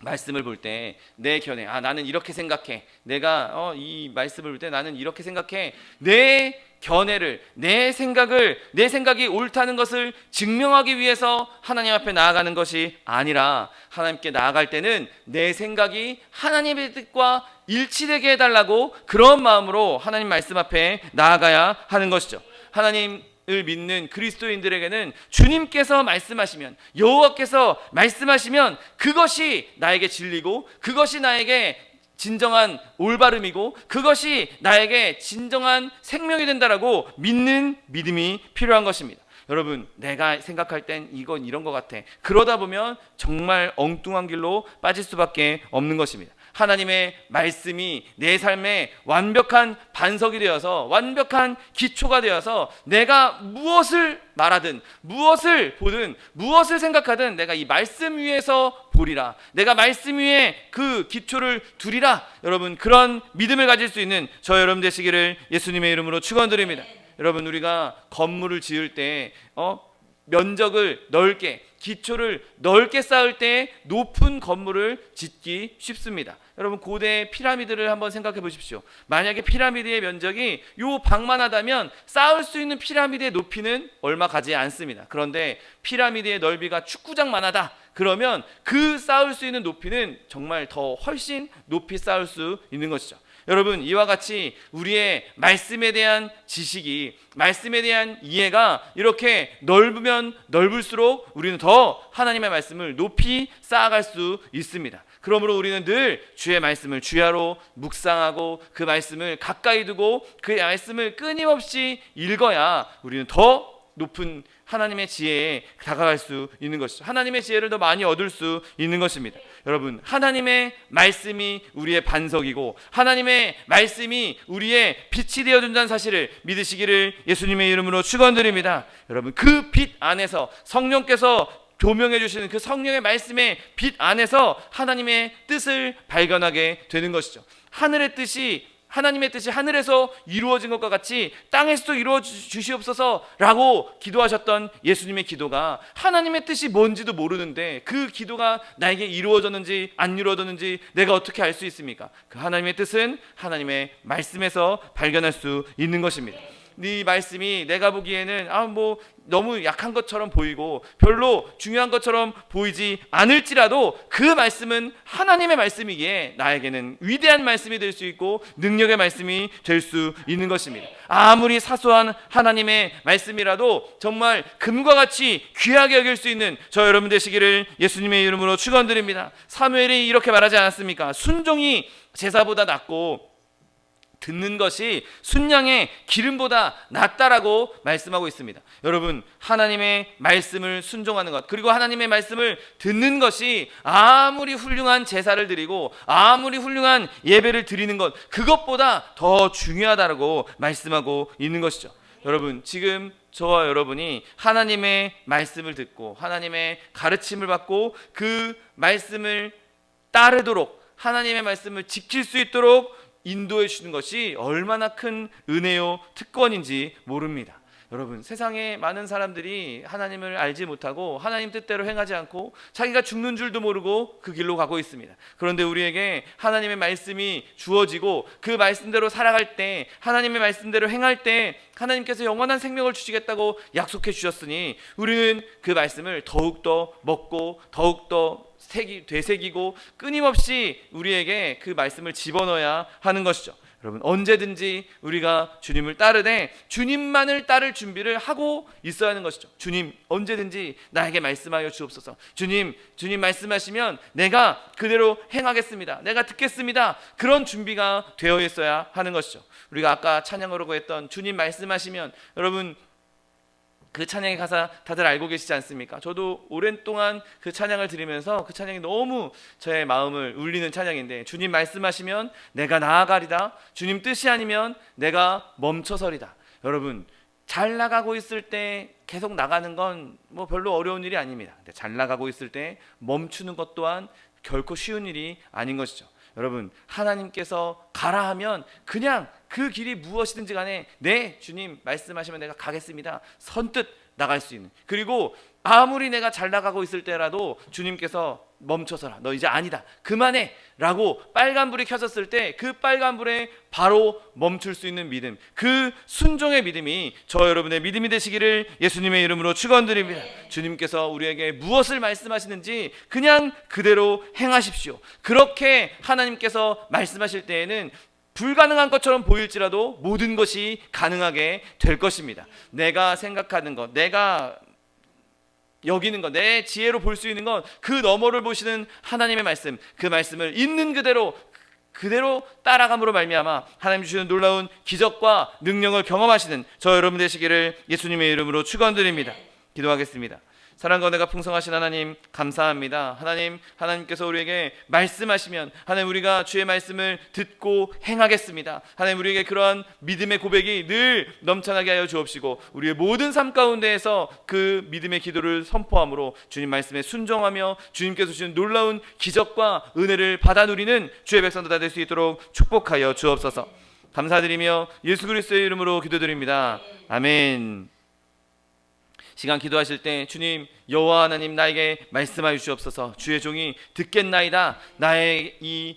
S1: 말씀을 볼 때 내 견해, 나는 이렇게 생각해, 내가 이 말씀을 볼 때 나는 이렇게 생각해, 내 견해를, 내 생각이 옳다는 것을 증명하기 위해서 하나님 앞에 나아가는 것이 아니라, 하나님께 나아갈 때는 내 생각이 하나님의 뜻과 일치되게 해달라고 그런 마음으로 하나님 말씀 앞에 나아가야 하는 것이죠. 하나님을 믿는 그리스도인들에게는 주님께서 말씀하시면, 여호와께서 말씀하시면 그것이 나에게 진리고, 그것이 나에게 진정한 올바름이고, 그것이 나에게 진정한 생명이 된다라고 믿는 믿음이 필요한 것입니다. 여러분, 내가 생각할 땐 이건 이런 것 같아, 그러다 보면 정말 엉뚱한 길로 빠질 수밖에 없는 것입니다. 하나님의 말씀이 내 삶에 완벽한 반석이 되어서, 완벽한 기초가 되어서 내가 무엇을 말하든, 무엇을 보든, 무엇을 생각하든 내가 이 말씀 위에서 보리라, 내가 말씀 위에 그 기초를 두리라. 여러분, 그런 믿음을 가질 수 있는 저 여러분 되시기를 예수님의 이름으로 축원드립니다. 여러분, 우리가 건물을 지을 때 면적을 넓게, 기초를 넓게 쌓을 때 높은 건물을 짓기 쉽습니다. 여러분, 고대 피라미드를 한번 생각해 보십시오. 만약에 피라미드의 면적이 요 방만 하다면 쌓을 수 있는 피라미드의 높이는 얼마 가지 않습니다. 그런데 피라미드의 넓이가 축구장만 하다 그러면 그 쌓을 수 있는 높이는 정말 더 훨씬 높이 쌓을 수 있는 것이죠. 여러분, 이와 같이 우리의 말씀에 대한 지식이, 말씀에 대한 이해가 이렇게 넓으면 넓을수록 우리는 더 하나님의 말씀을 높이 쌓아갈 수 있습니다. 그러므로 우리는 늘 주의 말씀을 주야로 묵상하고 그 말씀을 가까이 두고 그 말씀을 끊임없이 읽어야 우리는 더 높은 하나님의 지혜에 다가갈 수 있는 것이죠. 하나님의 지혜를 더 많이 얻을 수 있는 것입니다. 여러분, 하나님의 말씀이 우리의 반석이고 하나님의 말씀이 우리의 빛이 되어준다는 사실을 믿으시기를 예수님의 이름으로 축원드립니다. 여러분, 그 빛 안에서 성령께서 조명해 주시는 그 성령의 말씀의 빛 안에서 하나님의 뜻을 발견하게 되는 것이죠. 하나님의 뜻이 하늘에서 이루어진 것과 같이 땅에서도 이루어 주시옵소서라고 기도하셨던 예수님의 기도가 하나님의 뜻이 뭔지도 모르는데 그 기도가 나에게 이루어졌는지 안 이루어졌는지 내가 어떻게 알 수 있습니까? 그 하나님의 뜻은 하나님의 말씀에서 발견할 수 있는 것입니다. 네 말씀이 내가 보기에는 뭐 너무 약한 것처럼 보이고 별로 중요한 것처럼 보이지 않을지라도 그 말씀은 하나님의 말씀이기에 나에게는 위대한 말씀이 될 수 있고 능력의 말씀이 될 수 있는 것입니다. 아무리 사소한 하나님의 말씀이라도 정말 금과 같이 귀하게 여길 수 있는 저 여러분 되시기를 예수님의 이름으로 축원드립니다. 사무엘이 이렇게 말하지 않았습니까? 순종이 제사보다 낫고 듣는 것이 순양의 기름보다 낫다라고 말씀하고 있습니다. 여러분, 하나님의 말씀을 순종하는 것, 그리고 하나님의 말씀을 듣는 것이 아무리 훌륭한 제사를 드리고 아무리 훌륭한 예배를 드리는 것, 그것보다 더 중요하다라고 말씀하고 있는 것이죠. 여러분, 지금 저와 여러분이 하나님의 말씀을 듣고 하나님의 가르침을 받고 그 말씀을 따르도록, 하나님의 말씀을 지킬 수 있도록 인도해 주시는 것이 얼마나 큰 은혜요 특권인지 모릅니다. 여러분, 세상에 많은 사람들이 하나님을 알지 못하고 하나님 뜻대로 행하지 않고 자기가 죽는 줄도 모르고 그 길로 가고 있습니다. 그런데 우리에게 하나님의 말씀이 주어지고 그 말씀대로 살아갈 때, 하나님의 말씀대로 행할 때 하나님께서 영원한 생명을 주시겠다고 약속해 주셨으니 우리는 그 말씀을 더욱더 먹고 더욱더 되새기고 끊임없이 우리에게 그 말씀을 집어넣어야 하는 것이죠. 여러분, 언제든지 우리가 주님을 따르되 주님만을 따를 준비를 하고 있어야 하는 것이죠. 주님, 언제든지 나에게 말씀하여 주옵소서. 주님 말씀하시면 내가 그대로 행하겠습니다. 내가 듣겠습니다. 그런 준비가 되어 있어야 하는 것이죠. 우리가 아까 찬양으로 했던 주님 말씀하시면, 여러분, 그 찬양의 가사 다들 알고 계시지 않습니까? 저도 오랜 동안 그 찬양을 들으면서 그 찬양이 너무 저의 마음을 울리는 찬양인데, 주님 말씀하시면 내가 나아가리다, 주님 뜻이 아니면 내가 멈춰서리다. 여러분, 잘 나가고 있을 때 계속 나가는 건 뭐 별로 어려운 일이 아닙니다. 근데 잘 나가고 있을 때 멈추는 것 또한 결코 쉬운 일이 아닌 것이죠. 여러분, 하나님께서 가라 하면 그냥 그 길이 무엇이든지 간에 네, 주님 말씀하시면 내가 가겠습니다, 선뜻 나갈 수 있는, 그리고 아무리 내가 잘 나가고 있을 때라도 주님께서 멈춰서라, 너 이제 아니다, 그만해 라고 빨간불이 켜졌을 때 그 빨간불에 바로 멈출 수 있는 믿음, 그 순종의 믿음이 저 여러분의 믿음이 되시기를 예수님의 이름으로 축원드립니다. 주님께서 우리에게 무엇을 말씀하시는지 그냥 그대로 행하십시오. 그렇게 하나님께서 말씀하실 때에는 불가능한 것처럼 보일지라도 모든 것이 가능하게 될 것입니다. 내가 생각하는 것, 내가 여기는 것, 내 지혜로 볼 수 있는 것, 그 너머를 보시는 하나님의 말씀, 그 말씀을 있는 그대로 따라감으로 말미암아 하나님 주시는 놀라운 기적과 능력을 경험하시는 저 여러분 되시기를 예수님의 이름으로 축원드립니다. 기도하겠습니다. 사랑과 은혜가 풍성하신 하나님, 감사합니다. 하나님께서 우리에게 말씀하시면 하나님, 우리가 주의 말씀을 듣고 행하겠습니다. 하나님, 우리에게 그러한 믿음의 고백이 늘 넘쳐나게 하여 주옵시고 우리의 모든 삶 가운데에서 그 믿음의 기도를 선포함으로 주님 말씀에 순종하며 주님께서 주시는 놀라운 기적과 은혜를 받아 누리는 주의 백성들 다 될 수 있도록 축복하여 주옵소서. 감사드리며 예수 그리스도의 이름으로 기도드립니다. 아멘. 시간 기도하실 때 주님, 여호와 하나님, 나에게 말씀하여 주옵소서. 주의 종이 듣겠나이다. 나의 이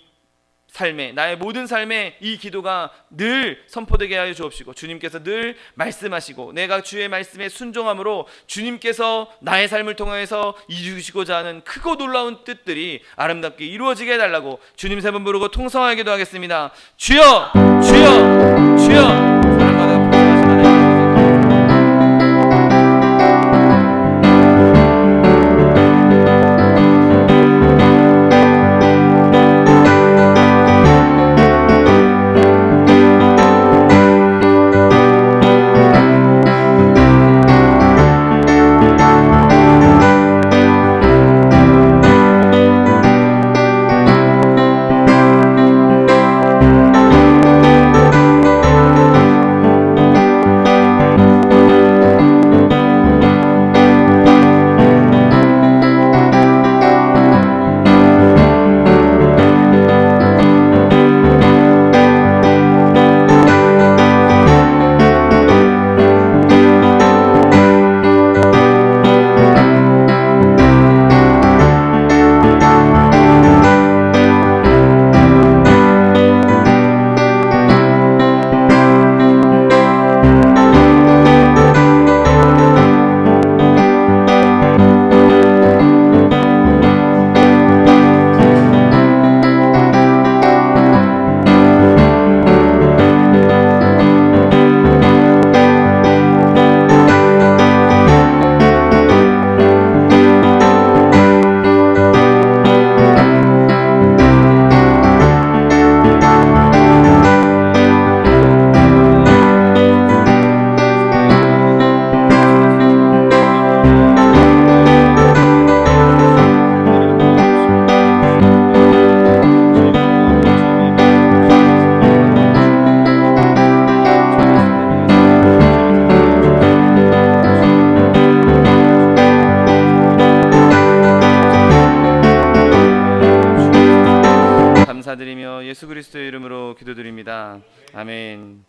S1: 삶에, 나의 모든 삶에 이 기도가 늘 선포되게 하여 주옵시고 주님께서 늘 말씀하시고 내가 주의 말씀에 순종함으로 주님께서 나의 삶을 통해서 이루시고자 하는 크고 놀라운 뜻들이 아름답게 이루어지게 해달라고 주님 세 번 부르고 통성하게 기도하겠습니다. 주여, 주여, 주여. 사랑하는 풍성하신 하나님, 감사드리며 예수 그리스도의 이름으로 기도드립니다. 아멘.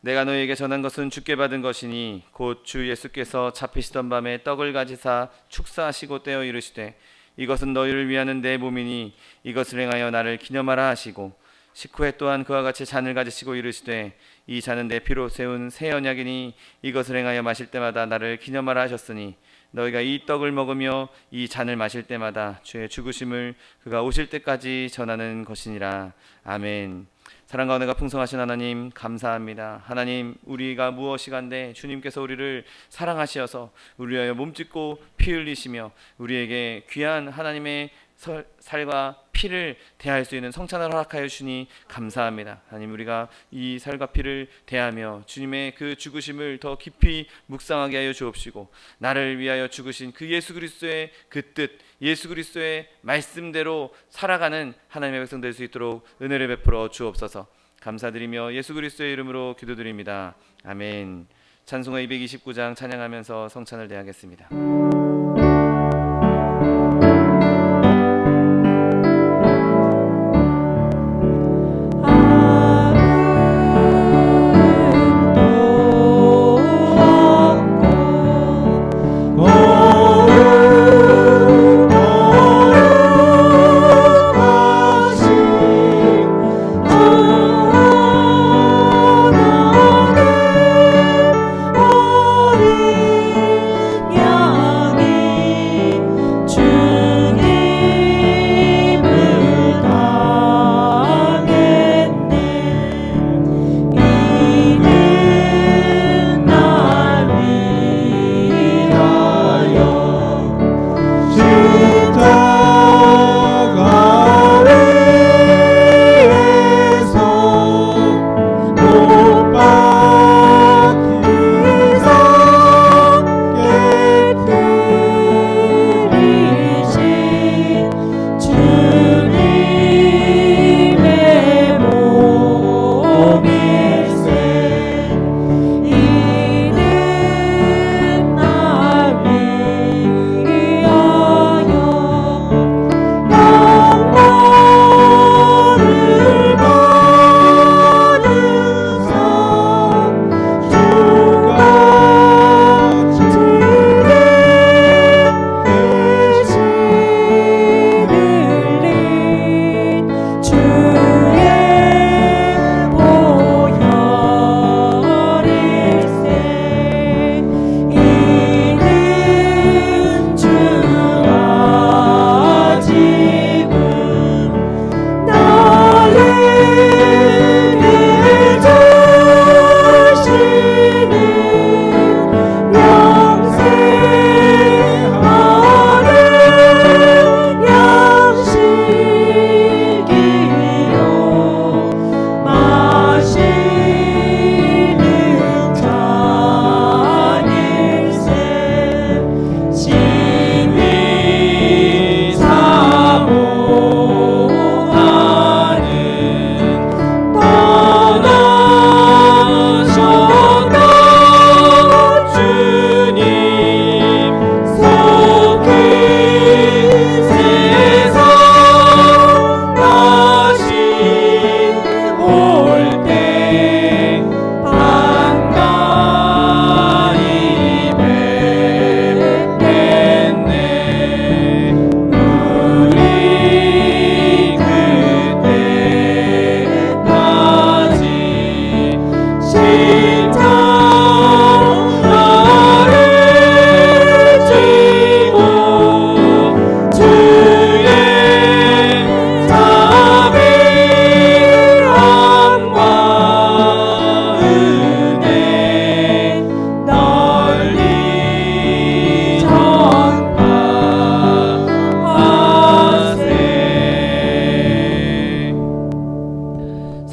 S1: 내가 너희에게 전한 것은 주께 받은 것이니 곧 주 예수께서 잡히시던 밤에 떡을 가지사 축사하시고 떼어 이르시되 이것은 너희를 위하는 내 몸이니 이것을 행하여 나를 기념하라 하시고 식후에 또한 그와 같이 잔을 가지시고 이르시되 이 잔은 내 피로 세운 새 언약이니 이것을 행하여 마실 때마다 나를 기념하라 하셨으니 너희가 이 떡을 먹으며 이 잔을 마실 때마다 주의 죽으심을 그가 오실 때까지 전하는 것이니라. 아멘. 사랑과 은혜가 풍성하신 하나님 감사합니다. 하나님, 우리가 무엇이간데 주님께서 우리를 사랑하시어서 우리 위하여 몸짓고 피 흘리시며 우리에게 귀한 하나님의 살과 피를 대할 수 있는 성찬을 허락하여 주시니 감사합니다. 하나님, 우리가 이 살과 피를 대하며 주님의 그 죽으심을 더 깊이 묵상하게 하여 주옵시고 나를 위하여 죽으신 그 예수 그리스도의 그 뜻, 예수 그리스도의 말씀대로 살아가는 하나님의 백성 될 수 있도록 은혜를 베풀어 주옵소서. 감사드리며 예수 그리스도의 이름으로 기도드립니다. 아멘. 찬송가 229장 찬양하면서 성찬을 대하겠습니다.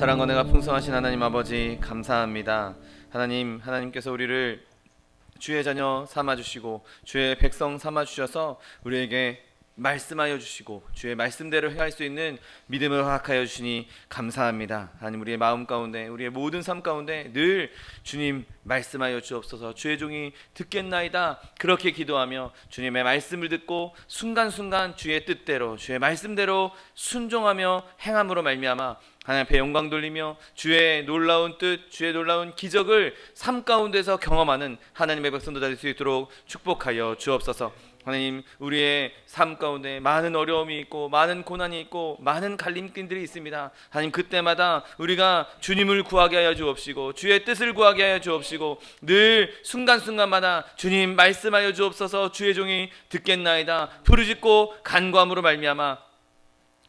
S1: 사랑과 은혜가 풍성하신 하나님 아버지 감사합니다. 하나님께서 우리를 주의 자녀 삼아주시고 주의 백성 삼아주셔서 우리에게 말씀하여 주시고 주의 말씀대로 행할 수 있는 믿음을 허락하여 주시니 감사합니다. 하나님, 우리의 마음 가운데, 우리의 모든 삶 가운데 늘 주님 말씀하여 주옵소서. 주의 종이 듣겠나이다 그렇게 기도하며 주님의 말씀을 듣고 순간순간 주의 뜻대로, 주의 말씀대로 순종하며 행함으로 말미암아 하나님 앞에 영광 돌리며 주의 놀라운 뜻, 주의 놀라운 기적을 삶 가운데서 경험하는 하나님의 백성들 될 수 있도록 축복하여 주옵소서. 하나님, 우리의 삶 가운데 많은 어려움이 있고 많은 고난이 있고 많은 갈림길들이 있습니다. 하나님, 그때마다 우리가 주님을 구하게 하여 주옵시고 주의 뜻을 구하게 하여 주옵시고 늘 순간순간마다 주님 말씀하여 주옵소서. 주의 종이 듣겠나이다 부르짖고 간구함으로 말미암아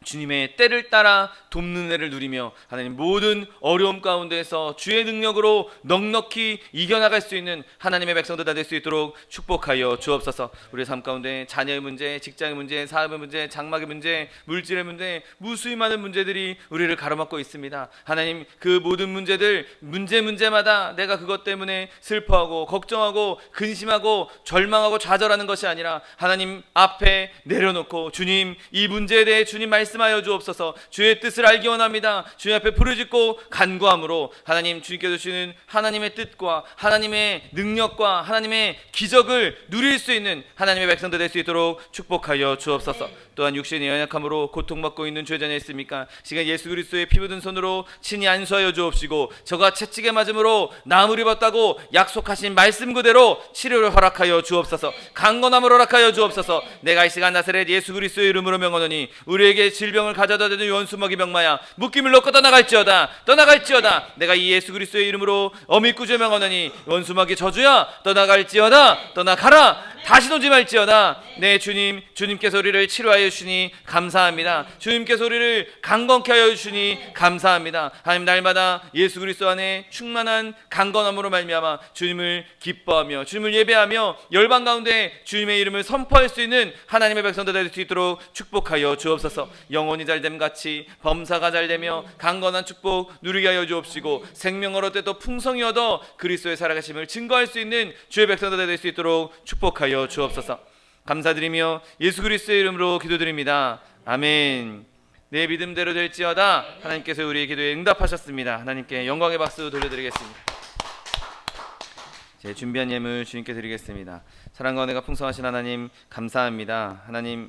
S1: 주님의 때를 따라 돕는 애를 누리며 하나님, 모든 어려움 가운데서 주의 능력으로 넉넉히 이겨나갈 수 있는 하나님의 백성들 다 될 수 있도록 축복하여 주옵소서. 우리의 삶 가운데 자녀의 문제, 직장의 문제, 사업의 문제, 장막의 문제, 물질의 문제, 무수히 많은 문제들이 우리를 가로막고 있습니다. 하나님, 그 모든 문제들 문제마다 내가 그것 때문에 슬퍼하고 걱정하고 근심하고 절망하고 좌절하는 것이 아니라 하나님 앞에 내려놓고 주님, 이 문제에 대해 주님 말씀하여 주옵소서. 주의 뜻을 알기 원합니다. 주님 앞에 부르짖고 간구함으로 하나님, 주님께서 주시는 하나님의 뜻과 하나님의 능력과 하나님의 기적을 누릴 수 있는 하나님의 백성들 될 수 있도록 축복하여 주옵소서. 또한 육신의 연약함으로 고통받고 있는 죄 자녀 있습니까? 시간 예수 그리스도의 피 묻은 손으로 친히 안수하여 주옵시고 저가 채찍에 맞음으로 나음을 입었다고 약속하신 말씀 그대로 치료를 허락하여 주옵소서. 강건함을 허락하여 주옵소서. 내가 이 시간 나사렛 예수 그리스도의 이름으로 명하노니 우리에게 질병을 가져다 대는 원수먹이 병마야 묶임을 놓고 떠나갈지어다. 내가 이 예수 그리스도의 이름으로 어미 꾸짖어 명하노니 원수먹이 저주야 떠나갈지어다. 떠나가라. 다시 오지 말지어다. 네, 주님, 주님께서 우리를 치료하여 주시니 감사합니다. 주님께서 우리를 강건케 하여 주시니 감사합니다. 하나님, 날마다 예수 그리스도 안에 충만한 강건함으로 말미암아 주님을 기뻐하며 주님을 예배하며 열방 가운데 주님의 이름을 선포할 수 있는 하나님의 백성들 될 수 있도록 축복하여 주옵소서. 영혼이 잘됨 같이 범사가 잘되며 강건한 축복 누리게 하여 주옵시고 생명을 얻되 또 풍성히 얻어 그리스도의 살아가심을 증거할 수 있는 주의 백성들 될 수 있도록 축복하여 주옵소서. 감사드리며 예수 그리스도의 이름으로 기도드립니다. 아멘. 내 믿음대로 될지어다. 하나님께서 우리의 기도에 응답하셨습니다. 하나님께 영광의 박수 돌려드리겠습니다. 제 준비한 예물 주님께 드리겠습니다. 사랑과 은혜가 풍성하신 하나님 감사합니다.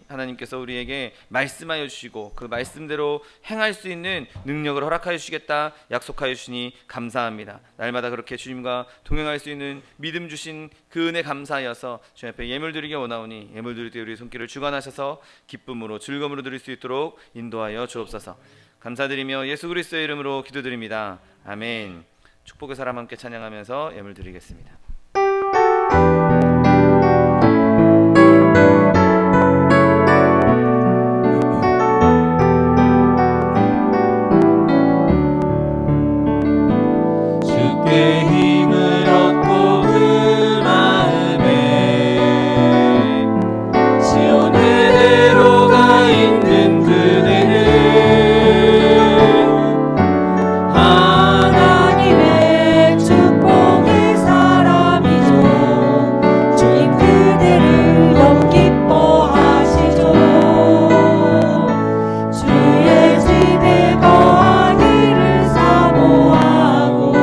S1: 하나님께서 우리에게 말씀하여 주시고 그 말씀대로 행할 수 있는 능력을 허락하여 주시겠다 약속하여 주시니 감사합니다. 날마다 그렇게 주님과 동행할 수 있는 믿음 주신 그 은혜 감사하여서 주님 앞에 예물 드리게 원하오니 예물 드릴 때 우리 손길을 주관하셔서 기쁨으로 즐거움으로 드릴 수 있도록 인도하여 주옵소서. 감사드리며 예수 그리스도의 이름으로 기도드립니다. 아멘. 축복의 사람 함께 찬양하면서 예물 드리겠습니다.
S2: 주께 힘을 얻고 그 마음에 시온의 대로가 있는 그대는
S3: 하나님의 축복의 사람이죠. 주님 그대를 너무 기뻐하시죠. 주의 집에 거하기를 사모하고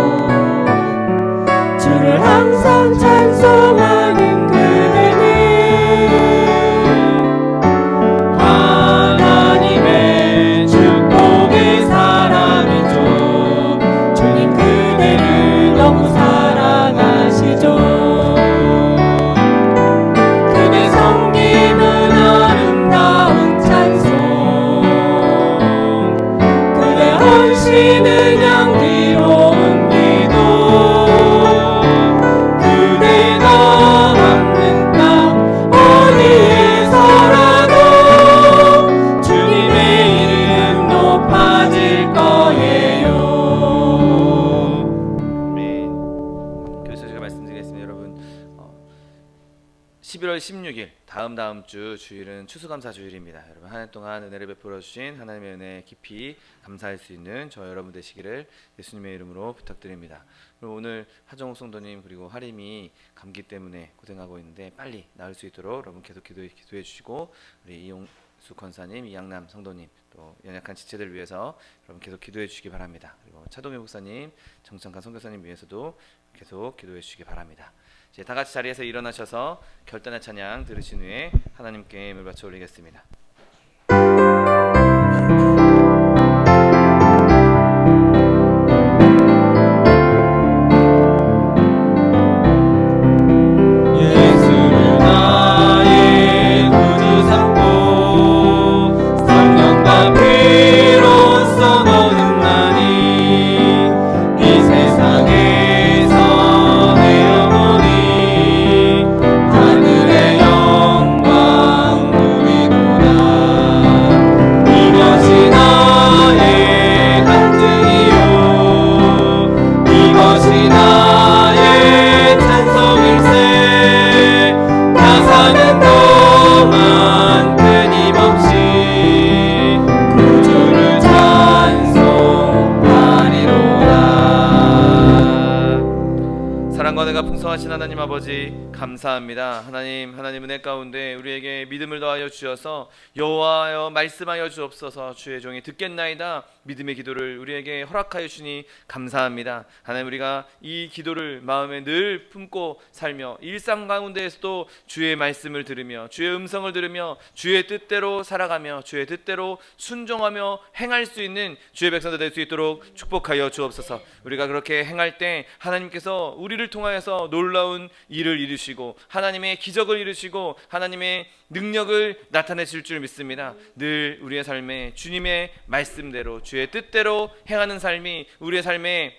S3: 주를 항상 찬송하는 그대는
S2: 하나님의 축복의 사람이죠.
S3: 주님 그대를 너무 사랑하시죠. 그대 섬김은 아름다운 찬송, 그대 헌신은 향기로운 기도, 그대가 밟는 땅 어디에서라도 주님의 이름 높아질 거예요.
S1: 아멘. 그래서 제가 말씀드리겠습니다. 여러분, 11월 16일 다음 주 주일은 추수감사 주일입니다. 여러분 한 해 동안 은혜를 베풀어 주신 하나님의 은혜에 깊이 감사할 수 있는 저 여러분 되시기를 예수님의 이름으로 부탁드립니다. 그리고 오늘 하정욱 성도님 그리고 하림이 감기 때문에 고생하고 있는데 빨리 나을 수 있도록 여러분 계속 기도해 주시고, 우리 이용수 권사님, 이양남 성도님, 또 연약한 지체들 위해서 여러분 계속 기도해 주시기 바랍니다. 그리고 차동희 목사님, 정창칸 선교사님 위해서도 계속 기도해 주시기 바랍니다. 이제 다 같이 자리에서 일어나셔서 결단의 찬양 들으신 후에 하나님께 예물 바쳐 올리겠습니다.
S2: 예수를 나의 구주 삼고 성령과 피로써 거듭나니 이 세상에서 내 영혼이 하늘의 영광 누리도다. 이것이 나의 간증이요 이것이 나의 찬송일세. 나 사는 동안 끊임없이 구주를 찬송하리로다.
S1: 사랑과 은혜가 풍성하신 하나님 아버지 감사합니다. 하나님 은혜 가운데 우리에게 믿음을 더하여 주셔서 여호와여 말씀하여 주옵소서. 주의 종이 듣겠나이다. 믿음의 기도를 우리에게 허락하여 주니 감사합니다. 하나님, 우리가 이 기도를 마음에 늘 품고 살며 일상 가운데에서도 주의 말씀을 들으며 주의 음성을 들으며 주의 뜻대로 살아가며 주의 뜻대로 순종하며 행할 수 있는 주의 백성들 될 수 있도록 축복하여 주옵소서. 우리가 그렇게 행할 때 하나님께서 우리를 통하여서 놀라운 일을 이루시고 하나님의 기적을 이루시고 하나님의 능력을 나타내실 줄 믿습니다. 늘 우리의 삶에 주님의 말씀대로 주의 뜻대로 행하는 삶이 우리의 삶에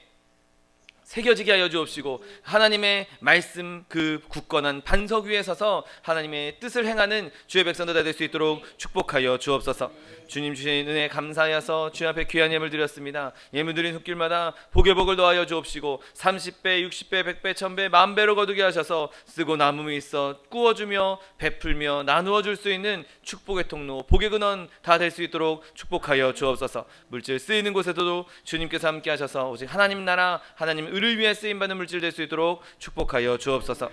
S1: 새겨지게 하여 주옵시고, 하나님의 말씀 그 굳건한 반석 위에 서서 하나님의 뜻을 행하는 주의 백성들 될 수 있도록 축복하여 주옵소서. 주님 주신 은혜 감사하여서 주의 앞에 귀한 예물 드렸습니다. 예물 드린 손길마다 복에 복을 더하여 주옵시고 30배, 60배, 100배, 1000배, 만배로 거두게 하셔서 쓰고 남음이 있어 꾸어주며 베풀며 나누어 줄 수 있는 축복의 통로, 복의 근원 다 될 수 있도록 축복하여 주옵소서. 물질 쓰이는 곳에서도 주님께서 함께 하셔서 오직 하나님 나라, 하나님 의를 위해 쓰임받는 물질 될 수 있도록 축복하여 주옵소서.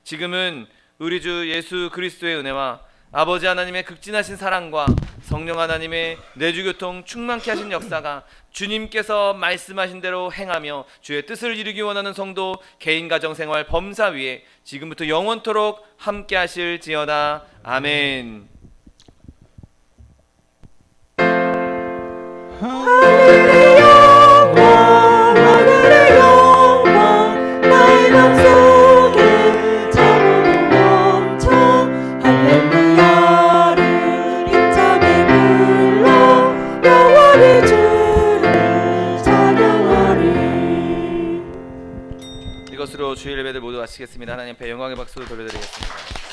S1: 지금은 우리 주 예수 그리스도의 은혜와 아버지 하나님의 극진하신 사랑과 성령 하나님의 내주교통 충만케 하신 역사가 주님께서 말씀하신 대로 행하며 주의 뜻을 이루기 원하는 성도 개인 가정생활 범사 위에 지금부터 영원토록 함께 하실지어다. 아멘.
S3: 하늘의 영광 나의 맘속에 차오르는 넘쳐 할렐루야를 힘차게 불러 영원히 주를 찬양하리.
S1: 이것으로 주일 예배를 모두 마치겠습니다. 하나님 앞에 영광의 박수 돌려드리겠습니다.